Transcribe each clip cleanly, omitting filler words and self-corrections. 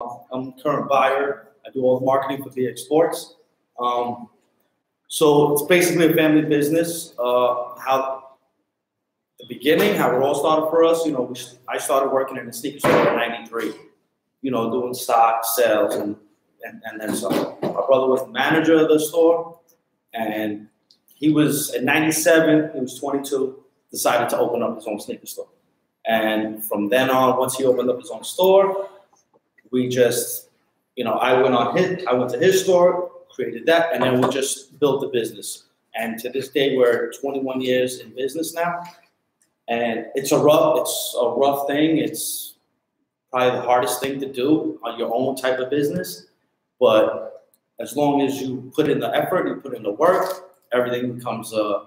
I'm a current buyer. I do all the marketing for VX Sports. So it's basically a family business. How the beginning, how it all started for us, I started working in a sneaker store in '93, doing stock sales and then some. My brother was the manager of the store, and he was in '97, he was 22, decided to open up his own sneaker store. And from then on, once he opened up his own store, we just, I went to his store, created that, and then we just built the business. And to this day, we're 21 years in business now. And it's a rough thing. It's probably the hardest thing to do on your own type of business. But as long as you put in the effort, you put in the work, everything comes solid.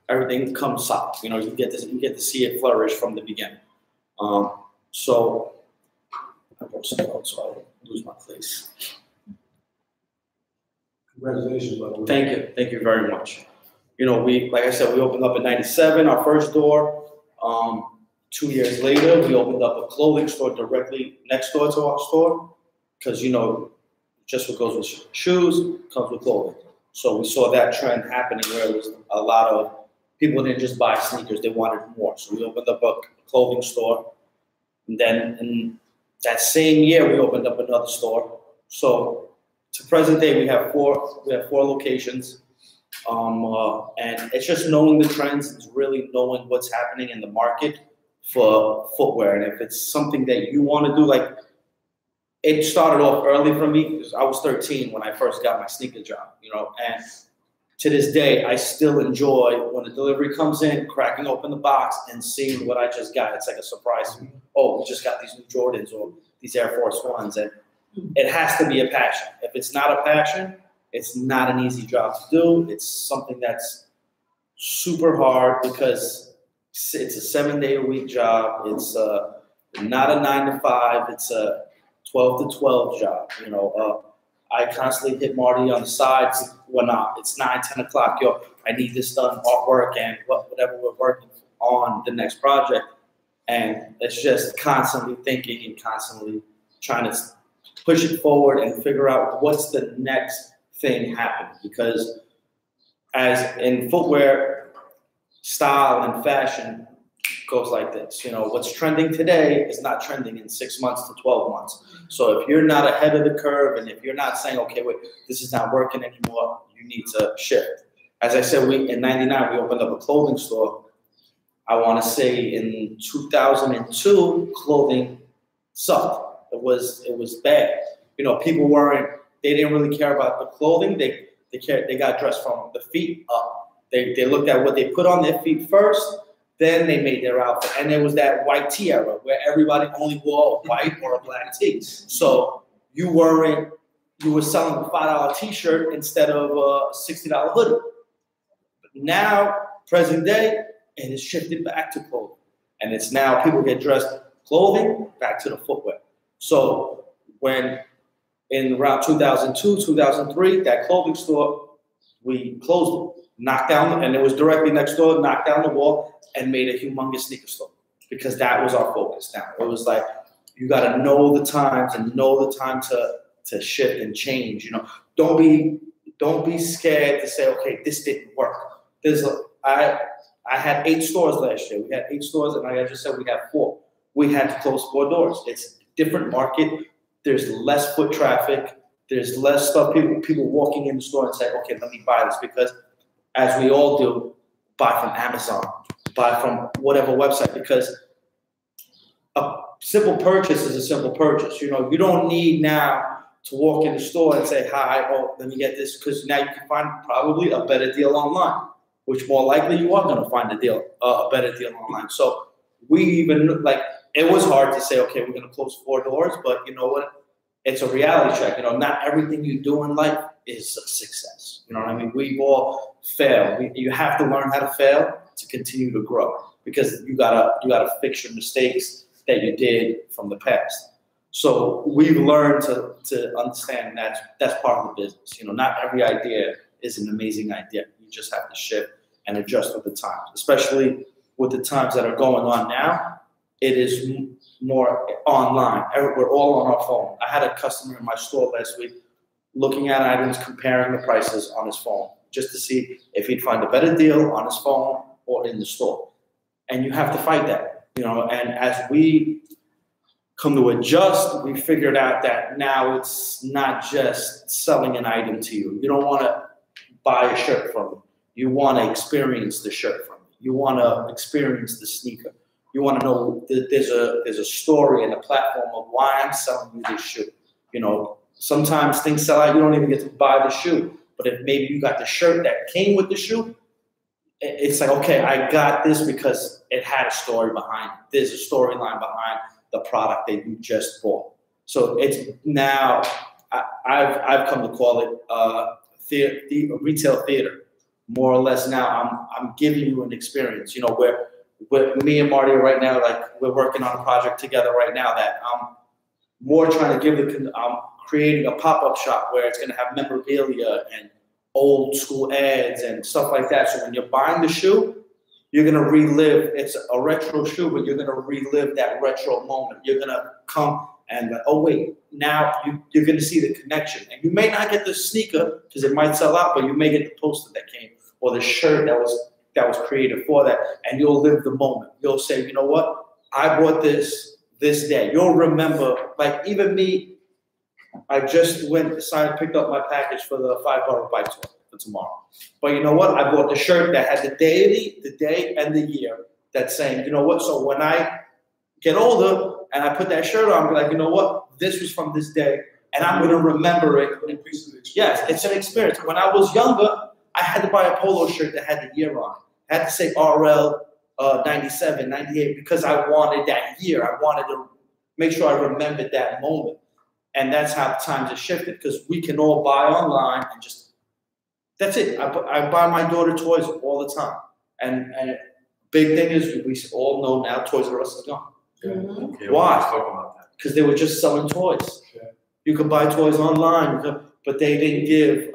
You get to see it flourish from the beginning. So I wrote some notes, so I lose my place. Congratulations, by the way. Thank you very much. Like I said, we opened up in '97, our first door. 2 years later, we opened up a clothing store directly next door to our store, because just what goes with shoes comes with clothing. So we saw that trend happening where there was a lot of people didn't just buy sneakers; they wanted more. So we opened up a clothing store, and then in that same year, we opened up another store. So to present day, we have four locations. And it's just knowing the trends, it's really knowing what's happening in the market for footwear. And if it's something that you want to do, like it started off early for me because I was 13 when I first got my sneaker job, and to this day, I still enjoy when the delivery comes in, cracking open the box and seeing what I just got. It's like a surprise. Oh, we just got these new Jordans or these Air Force Ones. And it has to be a passion. If it's not a passion, it's not an easy job to do. It's something that's super hard because it's a 7-day-a-week job. It's not a 9 to 5. It's a 12 to 12 job. I constantly hit Marty on the sides when it's 9, 10 o'clock. Yo, I need this done, artwork and whatever we're working on the next project. And it's just constantly thinking and constantly trying to push it forward and figure out what's the next thing happening. Because as in footwear, style and fashion goes like this. What's trending today is not trending in 6 months to 12 months. So if you're not ahead of the curve and if you're not saying, okay, wait, this is not working anymore, you need to shift. As I said, in '99, we opened up a clothing store. I want to say in 2002, clothing sucked. It was bad. People they didn't really care about the clothing. They got dressed from the feet up. They looked at what they put on their feet first, then they made their outfit. And there was that white tee era where everybody only wore a white or a black tee. So you were selling a $5 t-shirt instead of a $60 hoodie. But now, present day, it has shifted back to clothing. And it's now people get dressed clothing back to the footwear. So when in around 2002, 2003, that clothing store, we closed it, knocked down, and it was directly next door, knocked down the wall, and made a humongous sneaker store because that was our focus now. It was like, you got to know the times and know the time to shift and change. Don't be scared to say, okay, this didn't work. I had 8 stores last year. We had 8 stores, and like I just said, we had 4. We had to close 4 doors. It's a different market. There's less foot traffic. There's less stuff. People walking in the store and say, okay, let me buy this. Because as we all do, buy from Amazon, buy from whatever website. Because a simple purchase is a simple purchase. You don't need now to walk in the store and say, hi, oh, let me get this. Because now you can find probably a better deal online, which more likely you are going to find a better deal online. So it was hard to say, okay, we're going to close 4 doors, but you know what? It's a reality check. Not everything you do in life is a success. You know what I mean? We've all failed. You have to learn how to fail to continue to grow because you gotta fix your mistakes that you did from the past. So we've learned to understand that's part of the business. Not every idea is an amazing idea. You just have to shift and adjust with the times, especially with the times that are going on now. It is more online. We're all on our phone. I had a customer in my store last week looking at items, comparing the prices on his phone, just to see if he'd find a better deal on his phone or in the store. And you have to fight that, you know, and as we come to adjust, we figured out that now it's not just selling an item to you. You don't want to buy a shirt from me. You want to experience the shirt from me. You want to experience the sneaker. You want to know that there's a story and a platform of why I'm selling you this shoe. You know, sometimes things sell out, you don't even get to buy the shoe. But if maybe you got the shirt that came with the shoe, it's like, okay, I got this because it had a story behind it. There's a storyline behind the product that you just bought. So it's now, I've come to call it retail theater. More or less now, I'm giving you an experience. You know, where me and Marty right now, like we're working on a project together right now that I'm more trying to give I'm creating a pop-up shop where it's going to have memorabilia and old school ads and stuff like that. So when you're buying the shoe, you're going to relive, it's a retro shoe, but you're going to relive that retro moment. You're going to come and, oh wait, now you're going to see the connection. And you may not get the sneaker because it might sell out, but you may get the poster that came or the shirt that was created for that, and you'll live the moment. You'll say, you know what? I bought this day. You'll remember, like even me, I just picked up my package for the $5 bike tour for tomorrow. But you know what? I bought the shirt that had the day and the year that's saying, you know what? So when I get older and I put that shirt on, I'm like, you know what? This was from this day, and I'm going to remember it. Yes, it's an experience. When I was younger, I had to buy a polo shirt that had the year on it. I had to say RL 97, 98 because I wanted that year. I wanted to make sure I remembered that moment. And that's how times have shifted because we can all buy online and just, that's it. I buy my daughter toys all the time. And big thing is we all know now Toys R Us is gone. Mm-hmm. Okay, why? Because they were just selling toys. Yeah. You could buy toys online, but they didn't give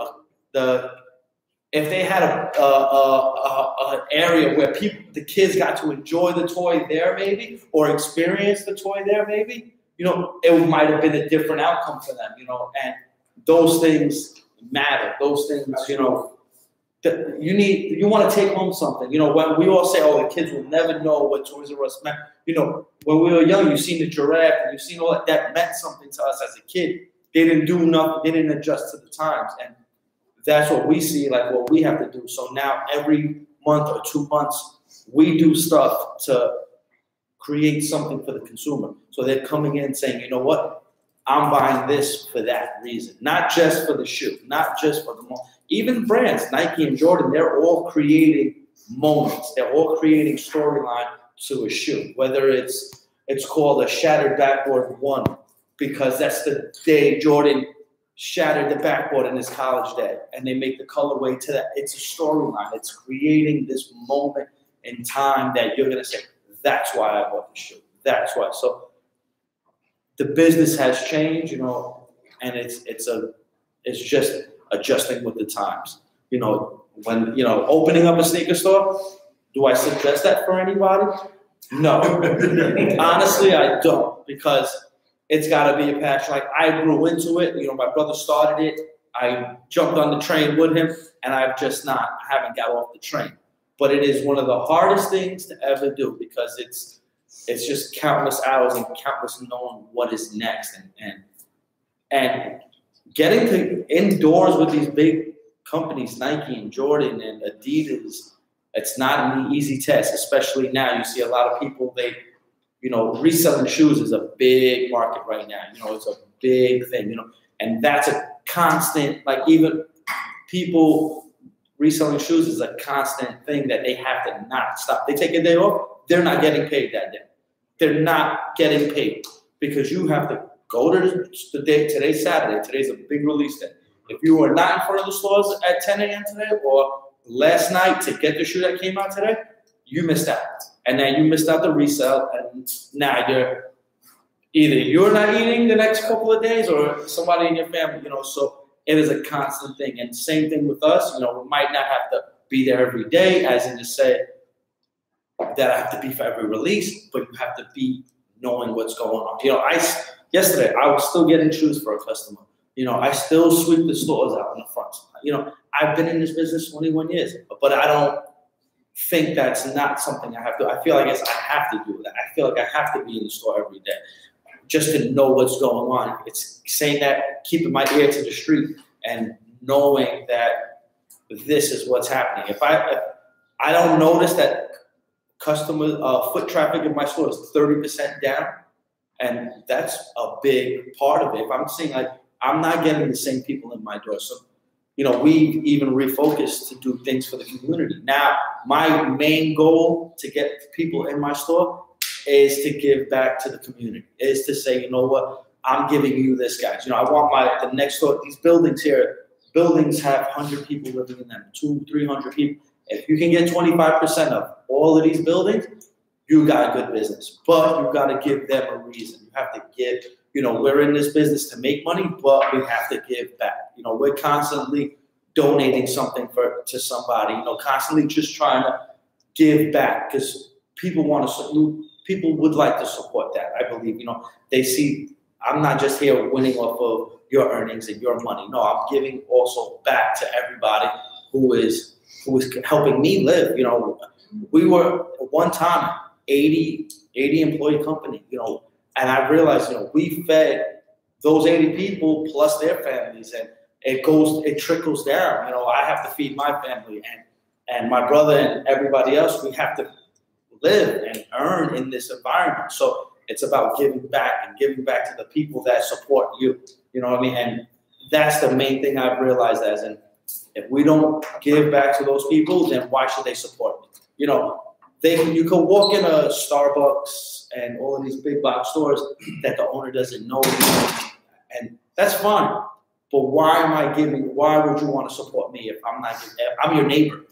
if they had an area where the kids got to enjoy the toy there maybe, or experience the toy there maybe, you know, it might have been a different outcome for them, you know, and those things matter. Those things, you know, you want to take home something. You know, when we all say, oh, the kids will never know what Toys R Us meant. You know, when we were young, you've seen the giraffe and you've seen all that meant something to us as a kid. They didn't do nothing. They didn't adjust to the times. And that's what we see, like what we have to do. So now every month or 2 months, we do stuff to create something for the consumer. So they're coming in saying, you know what? I'm buying this for that reason. Not just for the shoe, not just for the moment. Even brands, Nike and Jordan, they're all creating moments. They're all creating storyline to a shoe. Whether it's called a Shattered Backboard 1, because that's the day Jordan shattered the backboard in his college day, and they make the colorway to that. It's a storyline. It's creating this moment in time that you're going to say, that's why I bought the shoe. That's why. So the business has changed, you know, and it's just adjusting with the times. You know, when, you know, opening up a sneaker store, do I suggest that for anybody? No. Honestly, I don't, because it's got to be a passion. Like, I grew into it. You know, my brother started it. I jumped on the train with him, and I haven't got off the train. But it is one of the hardest things to ever do because it's just countless hours and countless knowing what is next. And getting to indoors with these big companies, Nike and Jordan and Adidas, it's not an easy task, especially now. You see a lot of people, you know, reselling shoes is a big market right now. You know, it's a big thing, you know, and that's a constant, like even people reselling shoes is a constant thing that they have to not stop. They take a day off, they're not getting paid that day. They're not getting paid because you have to go to the day. Today's Saturday. Today's a big release day. If you were not in front of the stores at 10 a.m. today or last night to get the shoe that came out today, you missed out. And then you missed out the resale, and now you're not eating the next couple of days or somebody in your family, you know, so it is a constant thing. And same thing with us, you know, we might not have to be there every day, as in to say that I have to be for every release, but you have to be knowing what's going on. Yesterday I was still getting shoes for a customer. I still sweep the stores out in the front. I've been in this business 21 years, but I don't think that's not something I have to. I feel like I have to do that. I feel like I have to be in the store every day just to know what's going on. It's saying that, keeping my ear to the street and knowing that this is what's happening. If I don't notice that customer foot traffic in my store is 30% down, and that's a big part of it. If I'm seeing like I'm not getting the same people in my door, so we've even refocused to do things for the community. Now, my main goal to get people in my store is to give back to the community. Is to say, you know what, I'm giving you this, guys. I want the next door. These buildings here. Buildings have 100 people living in them, 200-300 people. If you can get 25% of all of these buildings, you got a good business. But you got to give them a reason. You have to give. We're in this business to make money, but we have to give back. We're constantly donating something to somebody. Constantly just trying to give back because people would like to support that. I believe. They see I'm not just here winning off of your earnings and your money. No, I'm giving also back to everybody who is helping me live. We were at one time 80 employee company, and I realized, we fed those 80 people plus their families, and it trickles down. I have to feed my family and my brother and everybody else. We have to live and earn in this environment. So it's about giving back to the people that support you. You know what I mean? And that's the main thing I've realized if we don't give back to those people, then why should they support me? You can walk in a Starbucks and all of these big box stores that the owner doesn't know, and that's fine. But why am I giving? Why would you want to support me if I'm your neighbor?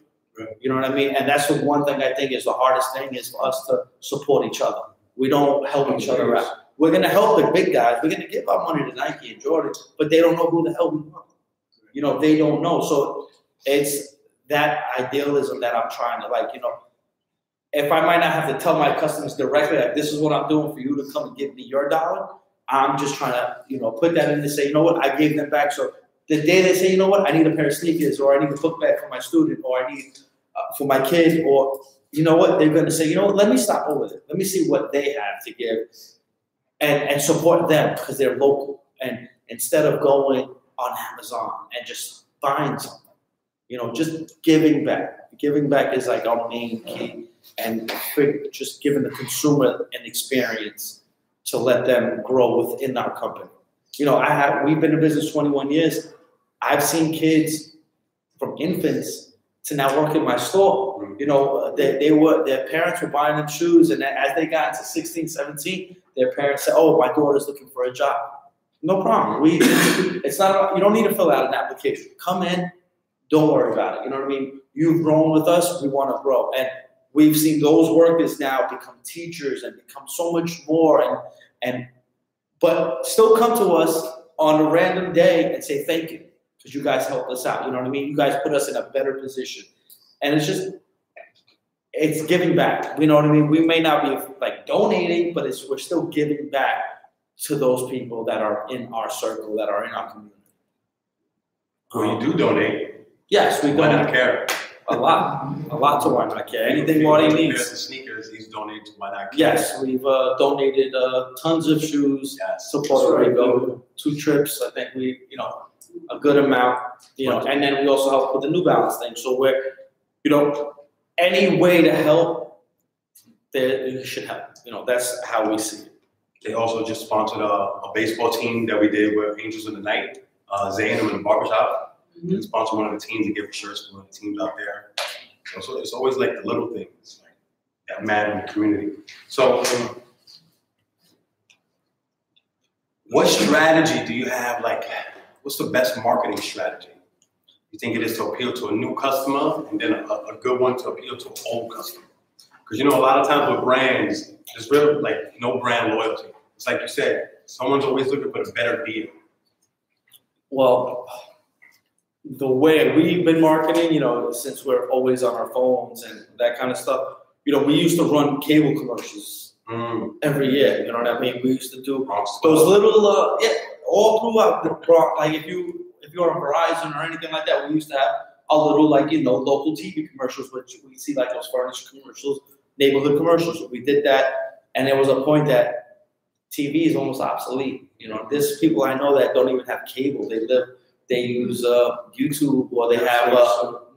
You know what I mean? And that's the one thing I think is the hardest thing is for us to support each other. We don't help each other out. We're going to help the big guys. We're going to give our money to Nike and Jordan, but they don't know who the hell we are. They don't know. So it's that idealism that I'm trying to if I might not have to tell my customers directly, like, this is what I'm doing for you to come and give me your dollar, I'm just trying to, put that in to say, you know what, I gave them back. So the day they say, you know what, I need a pair of sneakers, or I need a book bag for my student, or I need for my kid, or you know what, they're going to say, you know what, let me stop over there. Let me see what they have to give and support them because they're local. And instead of going on Amazon and just buying something, just giving back. Giving back is like our main key. And just giving the consumer an experience to let them grow within our company. We've been in business 21 years. I've seen kids from infants to now work in my store. Their parents were buying them shoes, and as they got into 16, 17, their parents said, "Oh, my daughter's looking for a job." No problem. It's not. You don't need to fill out an application. Come in. Don't worry about it. You know what I mean? You've grown with us. We want to grow, and we've seen those workers now become teachers and become so much more, but still come to us on a random day and say thank you because you guys helped us out. You know what I mean? You guys put us in a better position, and it's giving back. You know what I mean? We may not be donating, but we're still giving back to those people that are in our circle, that are in our community. Well, you do donate. Yes, we Why donate. not care? A lot to Why Not Care. Anything more he needs. The sneakers, he's donated to Why Not Care. Yes, we've donated tons of shoes to Puerto Rico, 2 trips. I think a good amount, and then we also help with the New Balance thing. So we're, any way to help, you should help. That's how we see it. They also just sponsored a baseball team that we did with Angels of the Night. Zane in the barbershop. They sponsored one of the teams and give shirts to one of the teams out there. So it's always like the little things that matter in the community. So what strategy do you have? What's the best marketing strategy? You think it is to appeal to a new customer and then a good one to appeal to an old customer? Because a lot of times with brands, there's really no brand loyalty. It's like you said, someone's always looking for the better deal. Well, the way we've been marketing, since we're always on our phones and that kind of stuff, we used to run cable commercials every year. You know what I mean? We used to do Bronx those little, all throughout the Bronx. Like if you're on Verizon or anything like that, we used to have a little local TV commercials, which we see like those furniture commercials, neighborhood commercials. We did that, and there was a point that TV is almost obsolete. You know, there's people I know that don't even have cable. They use YouTube, or they have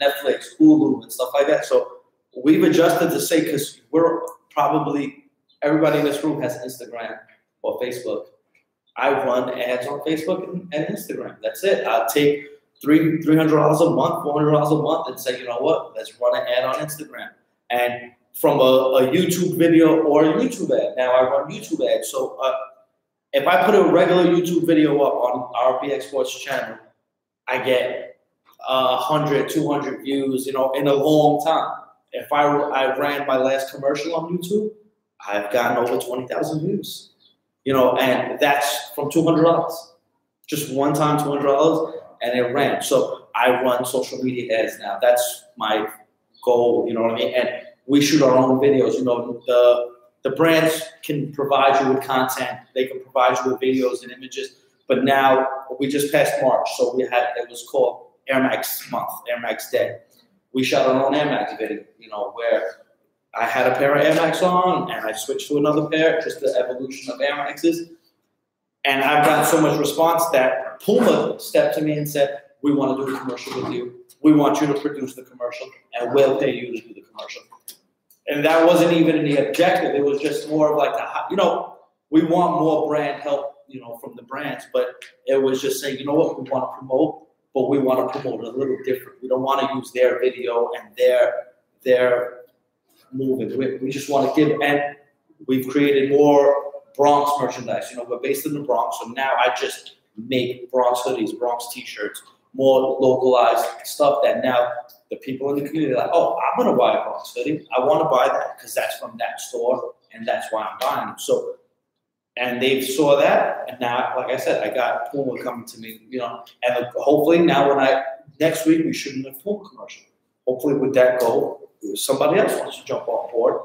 Netflix, Hulu, and stuff like that. So we've adjusted to say, because we're probably, everybody in this room has Instagram or Facebook. I run ads on Facebook and Instagram. That's it. I'll take $300 a month, $400 a month, and say, you know what? Let's run an ad on Instagram. And from a YouTube video or a YouTube ad, now I run YouTube ads. So if I put a regular YouTube video up on our BX Sports channel, I get 100, 200 views, you know, in a long time. If I ran my last commercial on YouTube, I've gotten over 20,000 views, you know, and that's from $200. Just one time, $200, and it ran. So I run social media ads now. That's my goal, you know what I mean? And we shoot our own videos. You know, the brands can provide you with content. They can provide you with videos and images. But now we just passed March, so it was called Air Max Month, Air Max Day. We shot our own Air Max video, you know, where I had a pair of Air Max on and I switched to another pair, just the evolution of Air Maxes. And I've gotten so much response that Puma stepped to me and said, we want to do a commercial with you. We want you to produce the commercial, and we'll pay you to do the commercial. And that wasn't even the objective. It was just more of like, you know, we want more brand help, you know, from the brands, but it was just saying, you know what, we want to promote, but we want to promote a little different. We don't want to use their video and their movement. We just want to give, and we've created more Bronx merchandise. You know, we're based in the Bronx, so now I just make Bronx hoodies, Bronx t-shirts, more localized stuff that now the people in the community are like, oh, I'm going to buy a Bronx hoodie. I want to buy that because that's from that store, and that's why I'm buying it. So, and they saw that, and now, like I said, I got Puma coming to me, you know, and hopefully now next week we shoot a Puma commercial. Hopefully with that goal, somebody else wants to jump on board.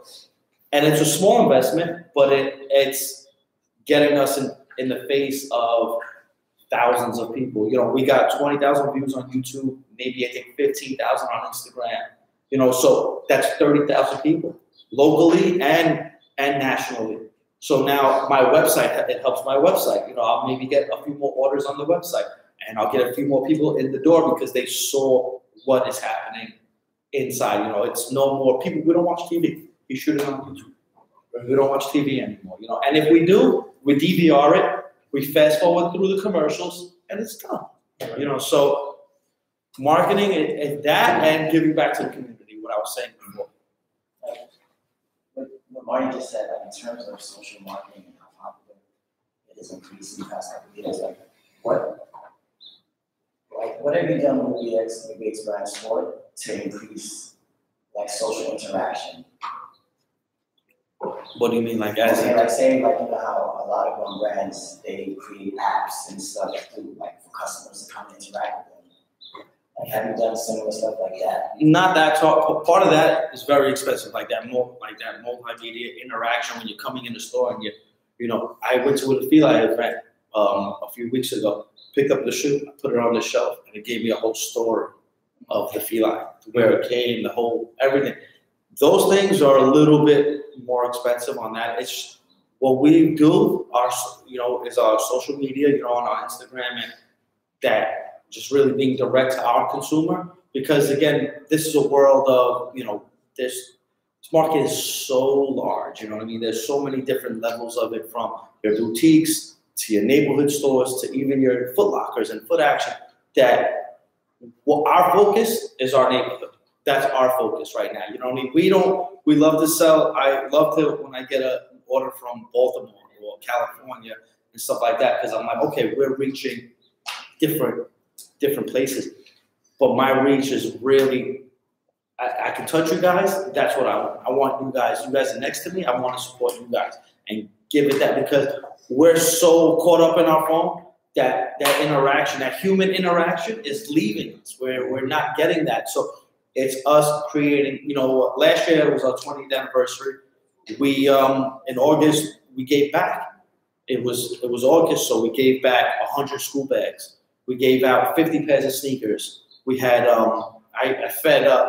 And it's a small investment, but it's getting us in the face of thousands of people. You know, we got 20,000 views on YouTube, maybe I think 15,000 on Instagram. You know, so that's 30,000 people locally and nationally. So now my website, it helps my website. You know, I'll maybe get a few more orders on the website, and I'll get a few more people in the door because they saw what is happening inside. You know, it's no more people. We don't watch TV. We shoot it on YouTube. We don't watch TV anymore. You know, and if we do, we DVR it. We fast forward through the commercials, and it's done. You know, so marketing is that, and giving back to the community. What I was saying before. What Marty just said, like in terms of social marketing and how popular it is increasing the past couple of years, like what have you done with the BX brand sport to increase like social interaction? What do you mean, like as in, like saying, like, you know how a lot of brands, they create apps and stuff to like for customers to come and interact with them. Like, have you done similar stuff like that? Not that talk. Part of that is very expensive, like that multimedia interaction when you're coming in the store and you know, I went to a Feli event a few weeks ago, picked up the shoe, I put it on the shelf, and it gave me a whole story of the Feli, where it came, the whole everything. Those things are a little bit more expensive on that. It's what we do, is our social media, you know, on our Instagram, and that just really being direct to our consumer. Because again, this is a world of, you know, this market is so large, you know what I mean? There's so many different levels of it, from your boutiques to your neighborhood stores to even your Foot Lockers and Foot Action, that our focus is our neighborhood. That's our focus right now. You know what I mean? We love to sell. I love to, when I get an order from Baltimore or California and stuff like that, because I'm like, okay, we're reaching different places. But my reach is really, I can touch you guys. That's what I want. I want you guys are next to me. I want to support you guys and give it that, because we're so caught up in our phone that interaction, that human interaction is leaving us. We're not getting that. So it's us creating, you know, last year was our 20th anniversary. We in August we gave back. It was August, so we gave back 100 school bags. We gave out 50 pairs of sneakers. We had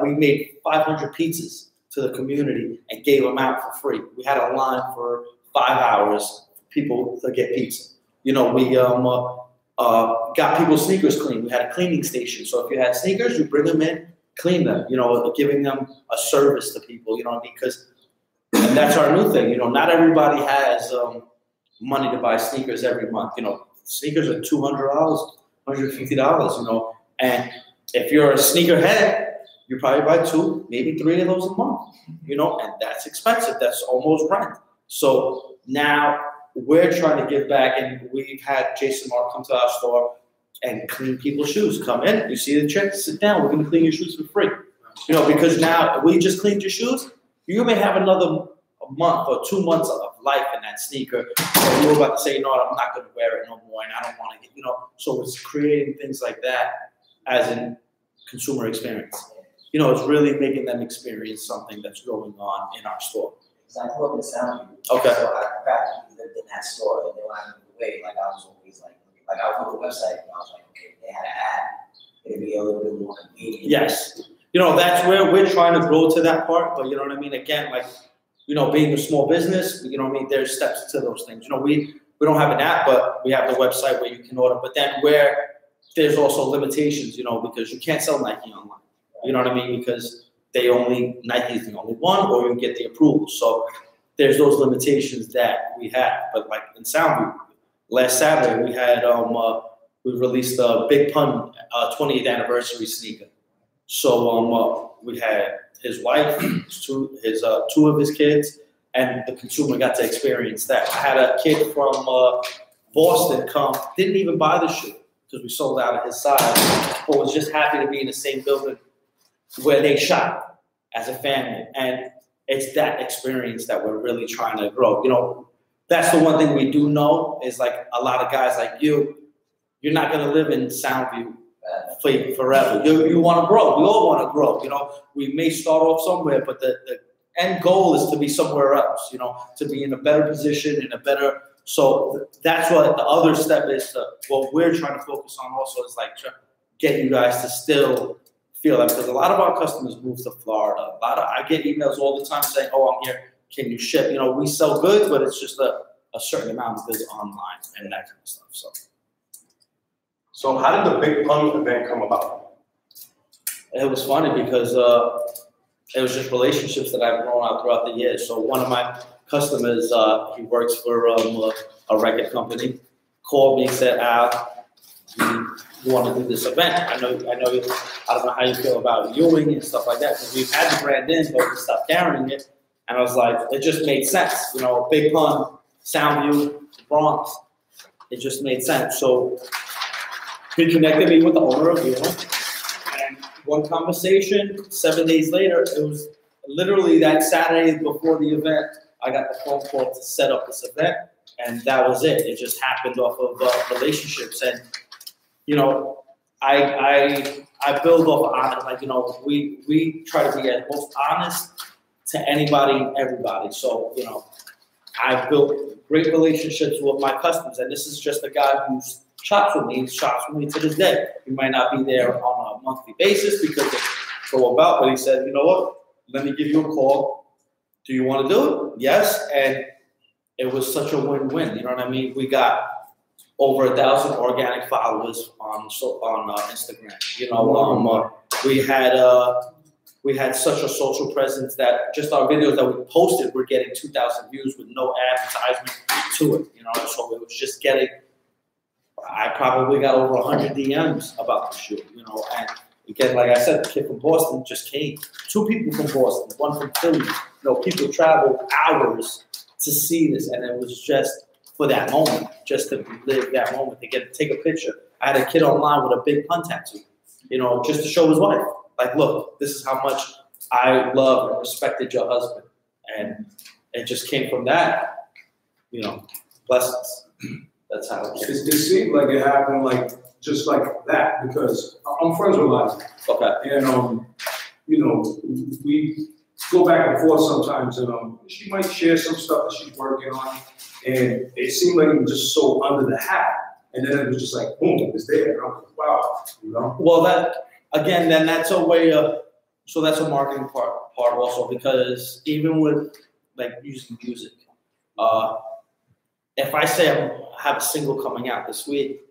we made 500 pizzas to the community and gave them out for free. We had a line for 5 hours for people to get pizza. You know, we got people's sneakers cleaned. We had a cleaning station. So if you had sneakers, you bring them in, clean them. You know, giving them a service to people. You know, because that's our new thing. You know, not everybody has money to buy sneakers every month. You know, sneakers are $200, $150. You know, and if you're a sneakerhead, you probably buy 2, maybe 3 of those a month. You know, and that's expensive. That's almost rent. So now we're trying to give back, and we've had Jason Mark come to our store and clean people's shoes. Come in, you see the check, sit down. We're going to clean your shoes for free. You know, because now we just cleaned your shoes. You may have another month or 2 months of life in that sneaker. So you're about to say, you know what, I'm not going to wear it no more, and I don't want to get, you know. So it's creating things like that as a consumer experience. You know, it's really making them experience something that's going on in our store. So I grew up in Soundview. Okay. So I practically lived in that store, and they were on the way. Like I was always like I would go to the website, and I was like, okay, if they had an app, it'd be a little bit more convenient. Yes. You know, that's where we're trying to grow to that part. But you know what I mean? Again, like, you know, being a small business, you know what I mean? There's steps to those things. You know, we don't have an app, but we have the website where you can order. But then there's also limitations, you know, because you can't sell Nike online. You know what I mean? Because Nike's the only one, or you get the approval. So there's those limitations that we have. But like in Soundview, last Saturday we had we released a Big Pun 20th anniversary sneaker. So we had his wife, two of his kids, and the consumer got to experience that. I had a kid from Boston come, didn't even buy the shoe because we sold out of his size, but was just happy to be in the same building where they shop as a family. And it's that experience that we're really trying to grow. You know, that's the one thing we do know is like a lot of guys like you're not going to live in Soundview forever. You want to grow. We all want to grow. You know, we may start off somewhere, but the end goal is to be somewhere else, you know, to be in a better position, so that's what the other step is. What we're trying to focus on also is like get you guys to still feel that, because a lot of our customers move to Florida. I get emails all the time saying, "Oh, I'm here. Can you ship?" You know, we sell goods, but it's just a certain amount of goods online and that kind of stuff. So how did the Big Pun event come about? It was funny because it was just relationships that I've grown out throughout the years. So one of my customers, he works for a record company, called me and said, "Al, you want to do this event? I know. I don't know how you feel about Ewing and stuff like that, because we've had the brand in, but we stopped carrying it." And I was like, it just made sense. You know, Big Pun, Soundview, Bronx. It just made sense. So he connected me with the owner of Ewing. And one conversation, 7 days later, it was literally that Saturday before the event, I got the phone call to set up this event. And that was it. It just happened off of relationships. And, you know, I build off honest. Like, you know, we try to be as most honest to anybody and everybody. So, you know, I've built great relationships with my customers. And this is just a guy who shops with me to this day. He might not be there on a monthly basis because they go about, but he said, "You know what? Let me give you a call. Do you want to do it?" Yes. And it was such a win-win. You know what I mean? We got over 1,000 organic followers on Instagram. You know, we had such a social presence that just our videos that we posted were getting 2,000 views with no advertisement to it. You know, so it was just getting. I probably got over 100 DMs about the shoe. You know, and again, like I said, the kid from Boston just came. 2 people from Boston, 1 from Philly. You know, people traveled hours to see this, and it was just for that moment, just to live that moment, to take a picture. I had a kid online with a Big Pun tattoo, you know, just to show his wife, like, look, this is how much I love and respected your husband. And it just came from that, you know, blessings. That's how it came. It seemed like it happened like just like that, because I'm friends with Liza. Okay. And you know, go back and forth sometimes, and she might share some stuff that she's working on, and it seemed like it was just so under the hat, and then it was just like boom, it was there. And I was like, wow, you know. Well, that again, then that's a way of, so that's a marketing part also, because even with like using music, if I say I have a single coming out this week,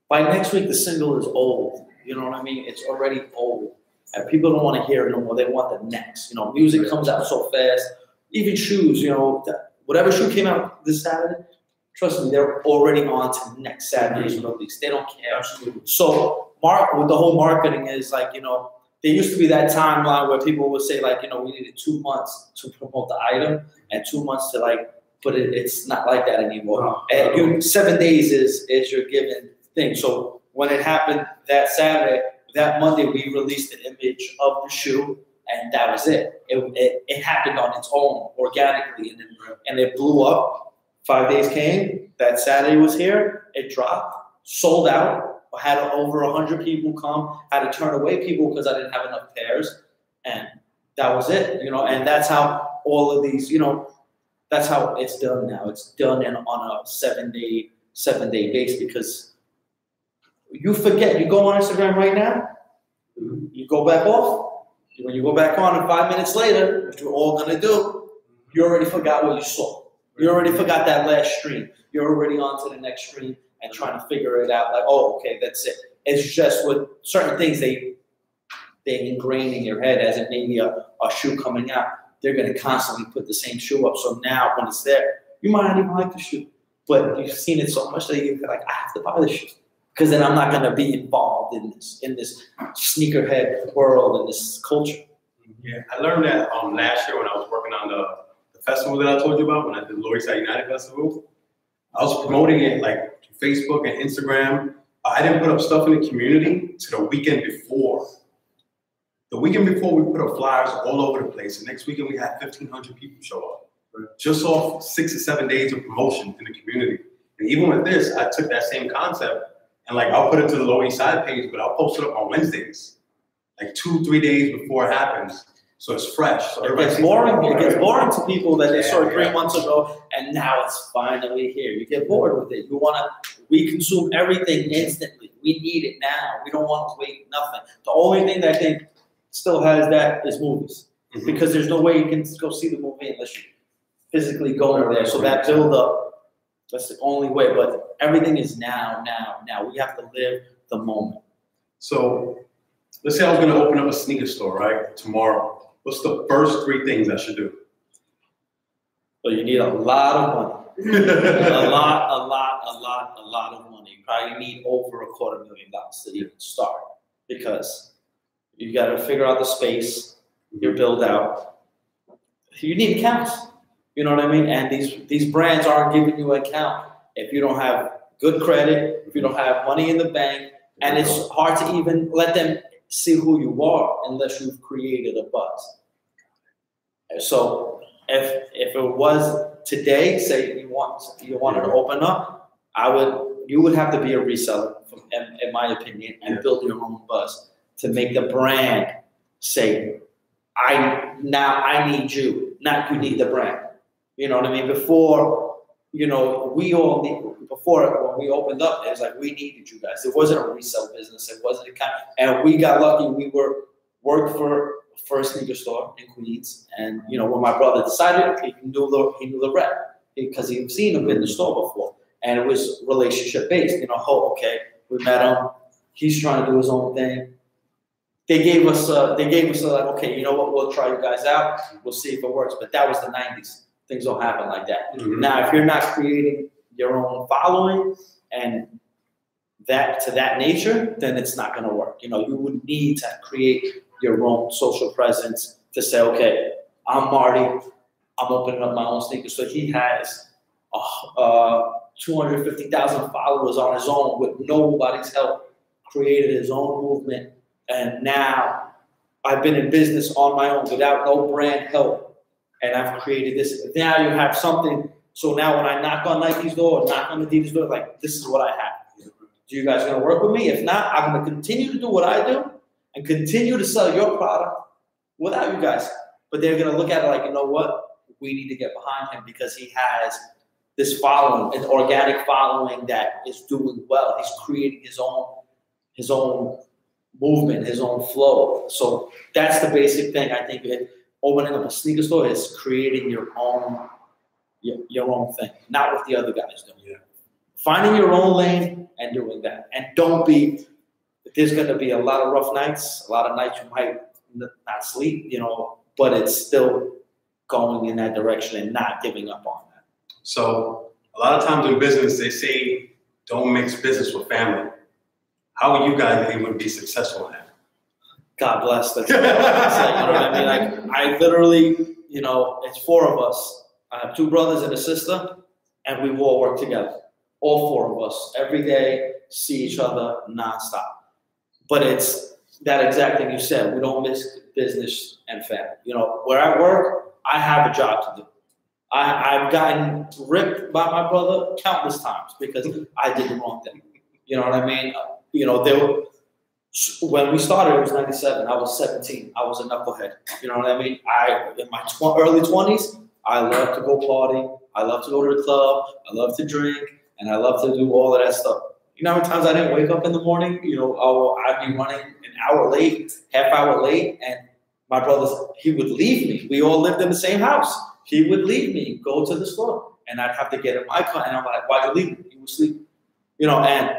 by next week the single is old. You know what I mean? It's already old. And people don't want to hear it no more. They want the next. You know, music comes out so fast. Even shoes, you know, whatever shoe came out this Saturday, trust me, they're already on to next Saturday's release. They don't care. Absolutely. So, with the whole marketing is like, you know, there used to be that timeline where people would say like, you know, we needed 2 months to promote the item and 2 months to like, but it's not like that anymore. And 7 days is your given thing. So when it happened that Saturday, that Monday, we released an image of the shoe, and that was it. It happened on its own, organically, and it blew up. 5 days came, that Saturday was here, it dropped, sold out, had over 100 people come, had to turn away people because I didn't have enough pairs, and that was it, you know, and that's how all of these, you know, that's how it's done now. It's done on a 7 day base, because you forget. You go on Instagram right now, you go back off. When you go back on, and 5 minutes later, which we're all gonna do, you already forgot what you saw. You already forgot that last stream. You're already on to the next stream and trying to figure it out. Like, oh, okay, that's it. It's just with certain things they ingrain in your head, as it may be a shoe coming out. They're gonna constantly put the same shoe up. So now when it's there, you might not even like the shoe, but you've seen it so much that you're like, I have to buy the shoe. Because then I'm not going to be involved in this sneakerhead world and this culture. Yeah, I learned that last year when I was working on the festival that I told you about, when I did the Lower East Side United Festival. I was promoting it like to Facebook and Instagram. I didn't put up stuff in the community to the weekend before. The weekend before, we put up flyers all over the place. The next weekend, we had 1,500 people show up. Just off 6 or 7 days of promotion in the community. And even with this, I took that same concept. And like, I'll put it to the Lower East Side page, but I'll post it up on Wednesdays, like 2-3 days before it happens, so it's fresh. So it gets boring. It gets boring to people that they saw 3 months ago, and now it's finally here. You get bored with it. We consume everything instantly. We need it now. We don't want to wait nothing. The only thing that I think still has that is movies, because there's no way you can go see the movie unless you physically go there. So that build up. That's the only way, but everything is now. We have to live the moment. So let's say I was going to open up a sneaker store, right, tomorrow. What's the first 3 things I should do? Well, you need a lot of money. a lot of money. You probably need over $250,000 to even start, because you got to figure out the space, your build out. You need accounts. You know what I mean? And these brands aren't giving you an account if you don't have good credit, if you don't have money in the bank, and it's hard to even let them see who you are unless you've created a buzz. So if it was today, say you wanted to open up, you would have to be a reseller, in my opinion, and build your own buzz to make the brand say, I need you, not you need the brand. You know what I mean? Before, you know, when we opened up, it was like, we needed you guys. It wasn't a resale business. It wasn't and we got lucky. We worked for a sneaker store in Queens. And, you know, when my brother decided, he knew the rep because he'd seen him in the store before. And it was relationship based. You know, okay, we met him. He's trying to do his own thing. They gave us like, okay, you know what? We'll try you guys out. We'll see if it works. But that was the 90s. Things don't happen like that. Now, if you're not creating your own following and that to that nature, then it's not going to work. You know, you would need to create your own social presence to say, okay, I'm Marty. I'm opening up my own sneakers. So he has 250,000 followers on his own with nobody's help, created his own movement. And now I've been in business on my own without no brand help. And I've created this. Now you have something. So now when I knock on Nike's door, knock on Adidas' door, like, this is what I have. Do you guys going to work with me? If not, I'm going to continue to do what I do and continue to sell your product without you guys. but they're gonna look at it like, you know what, we need to get behind him because he has this following, an organic following that is doing well. He's creating his own movement, his own flow. So that's the basic thing. I think opening up a sneaker store is creating your own thing, not what the other guys do. Yeah. Finding your own lane and doing that. And don't be, there's going to be a lot of rough nights, a lot of nights you might not sleep, you know, but it's still going in that direction and not giving up on that. So a lot of times in business, they say, don't mix business with family. How are you guys able to be successful in that? God bless. That's what I say, you know what I mean? Like, I literally, you know, it's 4 of us. I have 2 brothers and a sister, and we all work together. All 4 of us, every day, see each other nonstop. But it's that exact thing you said. We don't mix business and family. You know, where I work, I have a job to do. I've gotten ripped by my brother countless times because I did the wrong thing. You know what I mean? You know, when we started, it was 97. I was 17. I was a knucklehead. You know what I mean? In my early 20s, I love to go party. I love to go to the club. I love to drink. And I love to do all of that stuff. You know how many times I didn't wake up in the morning? You know, I'd be running an hour late, half hour late, and my brother, he would leave me. We all lived in the same house. He would leave me, go to the store, and I'd have to get in my car. And I'm like, why'd you leave me? He was sleeping. You know, and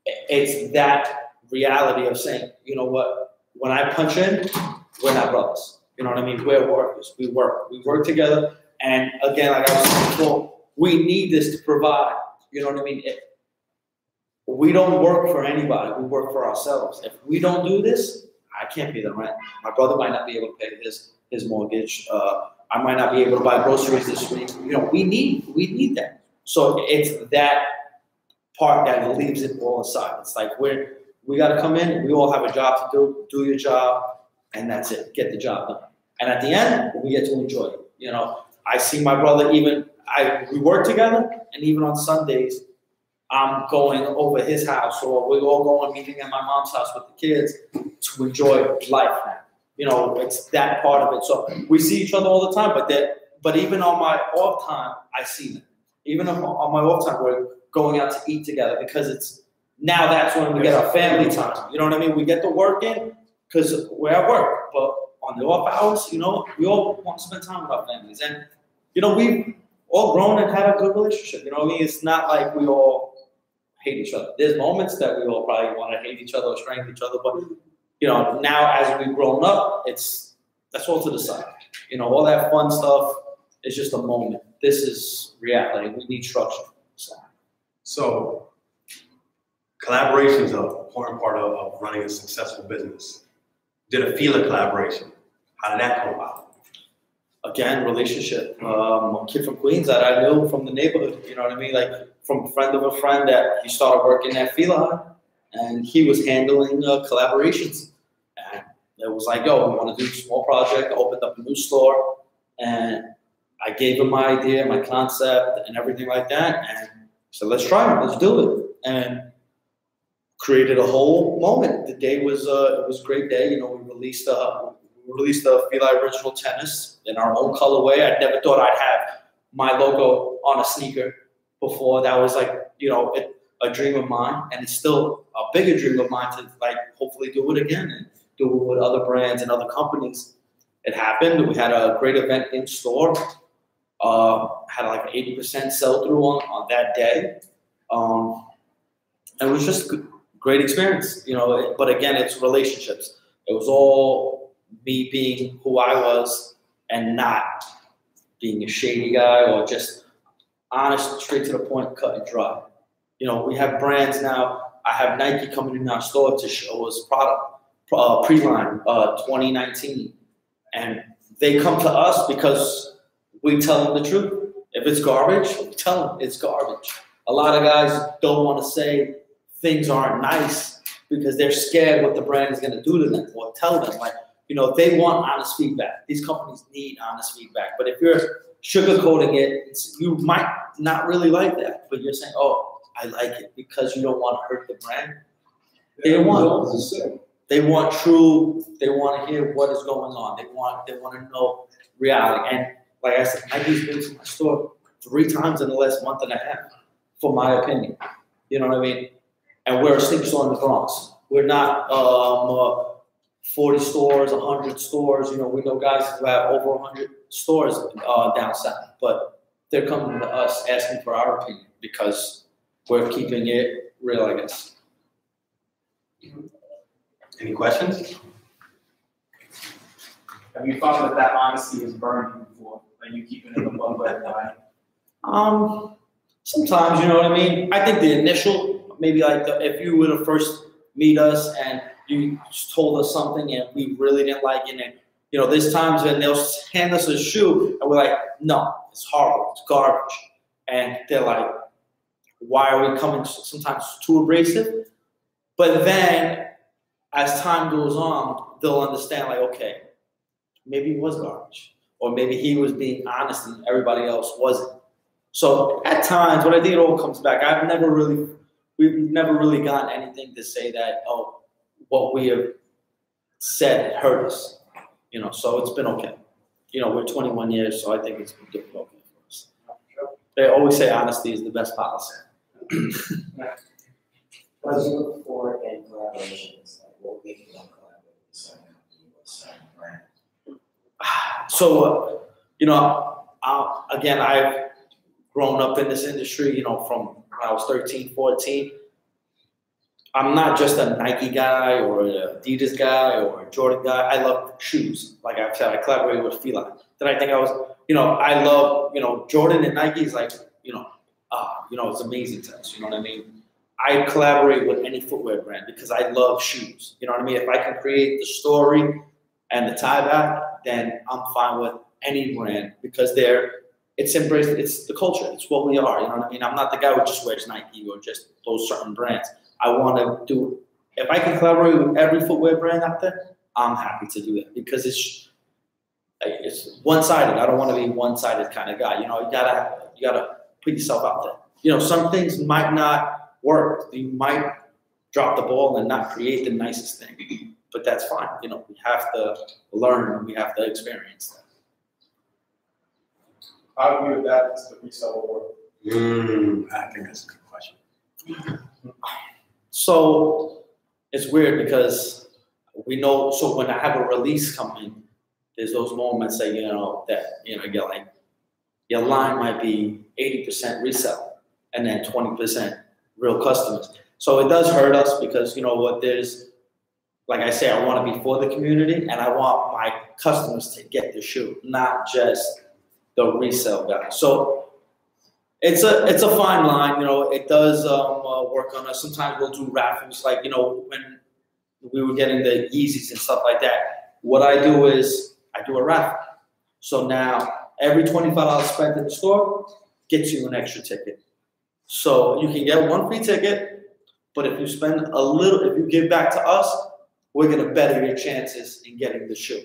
it's that reality of saying, you know what, when I punch in, we're not brothers. You know what I mean? We're workers. We work together. And again, like I was saying before, we need this to provide. You know what I mean? We don't work for anybody. We work for ourselves. If we don't do this, I can't pay the rent. My brother might not be able to pay his mortgage. I might not be able to buy groceries this week. You know, we need that. So it's that part that leaves it all aside. It's like we got to come in. We all have a job to do your job, and that's it. Get the job done. And at the end, we get to enjoy it. You know, I see my brother we work together, and even on Sundays, I'm going over his house, or we're all going meeting at my mom's house with the kids to enjoy life now. You know, it's that part of it. So we see each other all the time, but even on my off time, I see them. Even on my off time, we're going out to eat together because that's when we get our family time. You know what I mean? We get the work in because we're at work, but on the off hours, you know, we all want to spend time with our families. And, you know, we've all grown and had a good relationship. You know what I mean? It's not like we all hate each other. There's moments that we all probably want to hate each other or strengthen each other, but, you know, now as we've grown up, that's all to the side. You know, all that fun stuff is just a moment. This is reality. We need structure. So collaboration is an important part of running a successful business. Did a feel of collaboration? How did that come about? Again, relationship. A kid from Queens that I knew from the neighborhood, you know what I mean? Like from a friend of a friend that he started working at Fila, and he was handling collaborations. And it was like, yo, we want to do a small project. I opened up a new store, and I gave him my idea, my concept, and everything like that. And so let's try it. Let's do it. And created a whole moment. The day was it was a great day. You know, we released the Fila Original Tennis in our own colorway. I never thought I'd have my logo on a sneaker before. That was like, you know, a dream of mine, and it's still a bigger dream of mine to like hopefully do it again and do it with other brands and other companies. It happened. We had a great event in store. Had like an 80% sell through on that day. And it was just a great experience, you know. But again, it's relationships. It was all me being who I was and not being a shady guy or just honest, straight to the point, cut and dry. You know, we have brands now. I have Nike coming in our store to show us product pre-line 2019, and they come to us because we tell them the truth. If it's garbage, we tell them it's garbage. A lot of guys don't want to say things aren't nice because they're scared what the brand is going to do to them or tell them. Like, you know, they want honest feedback. These companies need honest feedback. But if you're sugarcoating it, you might not really like that. But you're saying, oh, I like it because you don't want to hurt the brand. They don't want it. They want truth. They want to hear what is going on. They want to know reality. And like I said, Nike's been to my store 3 times in the last month and a half, for my opinion. You know what I mean? And we're a sneaker store in the Bronx. We're not 40 stores, 100 stores. You know, we know guys who have over 100 stores down south, but they're coming to us asking for our opinion because we're keeping it real, I guess. Any questions? Have you found that honesty has burned you before? Are you keeping it above that line? Sometimes, you know what I mean? I think the initial, maybe like if you were to first meet us and you just told us something and we really didn't like it, and you know, there's times when they'll hand us a shoe and we're like, no, it's horrible, it's garbage. And they're like, why are we coming sometimes too abrasive? But then as time goes on, they'll understand like, okay, maybe it was garbage. Or maybe he was being honest and everybody else wasn't. So at times, when I think it all comes back, we've never really gotten anything to say that, oh, what we have said hurt us. You know, so it's been okay. You know, we're 21 years, so I think it's been okay for us. They always say honesty is the best policy. What do you look for in collaborations? Like, what would make you want to collaborate with a certain company or a certain brand? So, you know, again, I've grown up in this industry, you know, from when I was 13, 14. I'm not just a Nike guy or an Adidas guy or a Jordan guy. I love shoes. Like I've said, I collaborated with Fila. Then I think I was, you know, I love, you know, Jordan and Nike is like, you know, it's amazing to us. You know what I mean? I collaborate with any footwear brand because I love shoes. You know what I mean? If I can create the story and the tie back, then I'm fine with any brand because it's embraced, it's the culture, it's what we are. You know what I mean? I'm not the guy who just wears Nike or just those certain brands. I want to do, if I can collaborate with every footwear brand out there, I'm happy to do that because it's one-sided. I don't want to be one-sided kind of guy. You know, you gotta put yourself out there. You know, some things might not work. You might drop the ball and not create the nicest thing, but that's fine. You know, we have to learn and we have to experience that. How do you adapt to the reseller world? I think that's a good question. So it's weird because we know, so when I have a release coming, there's those moments that, you're like, your line might be 80% resell and then 20% real customers. So it does hurt us because, you know what, there's, like I say, I want to be for the community and I want my customers to get the shoe, not just the resale guy. So it's a fine line, you know, it does work on us. Sometimes we'll do raffles, like, you know, when we were getting the Yeezys and stuff like that, what I do is I do a raffle. So now every $25 spent in the store gets you an extra ticket. So you can get one free ticket, but if you spend if you give back to us, we're gonna better your chances in getting the shoe.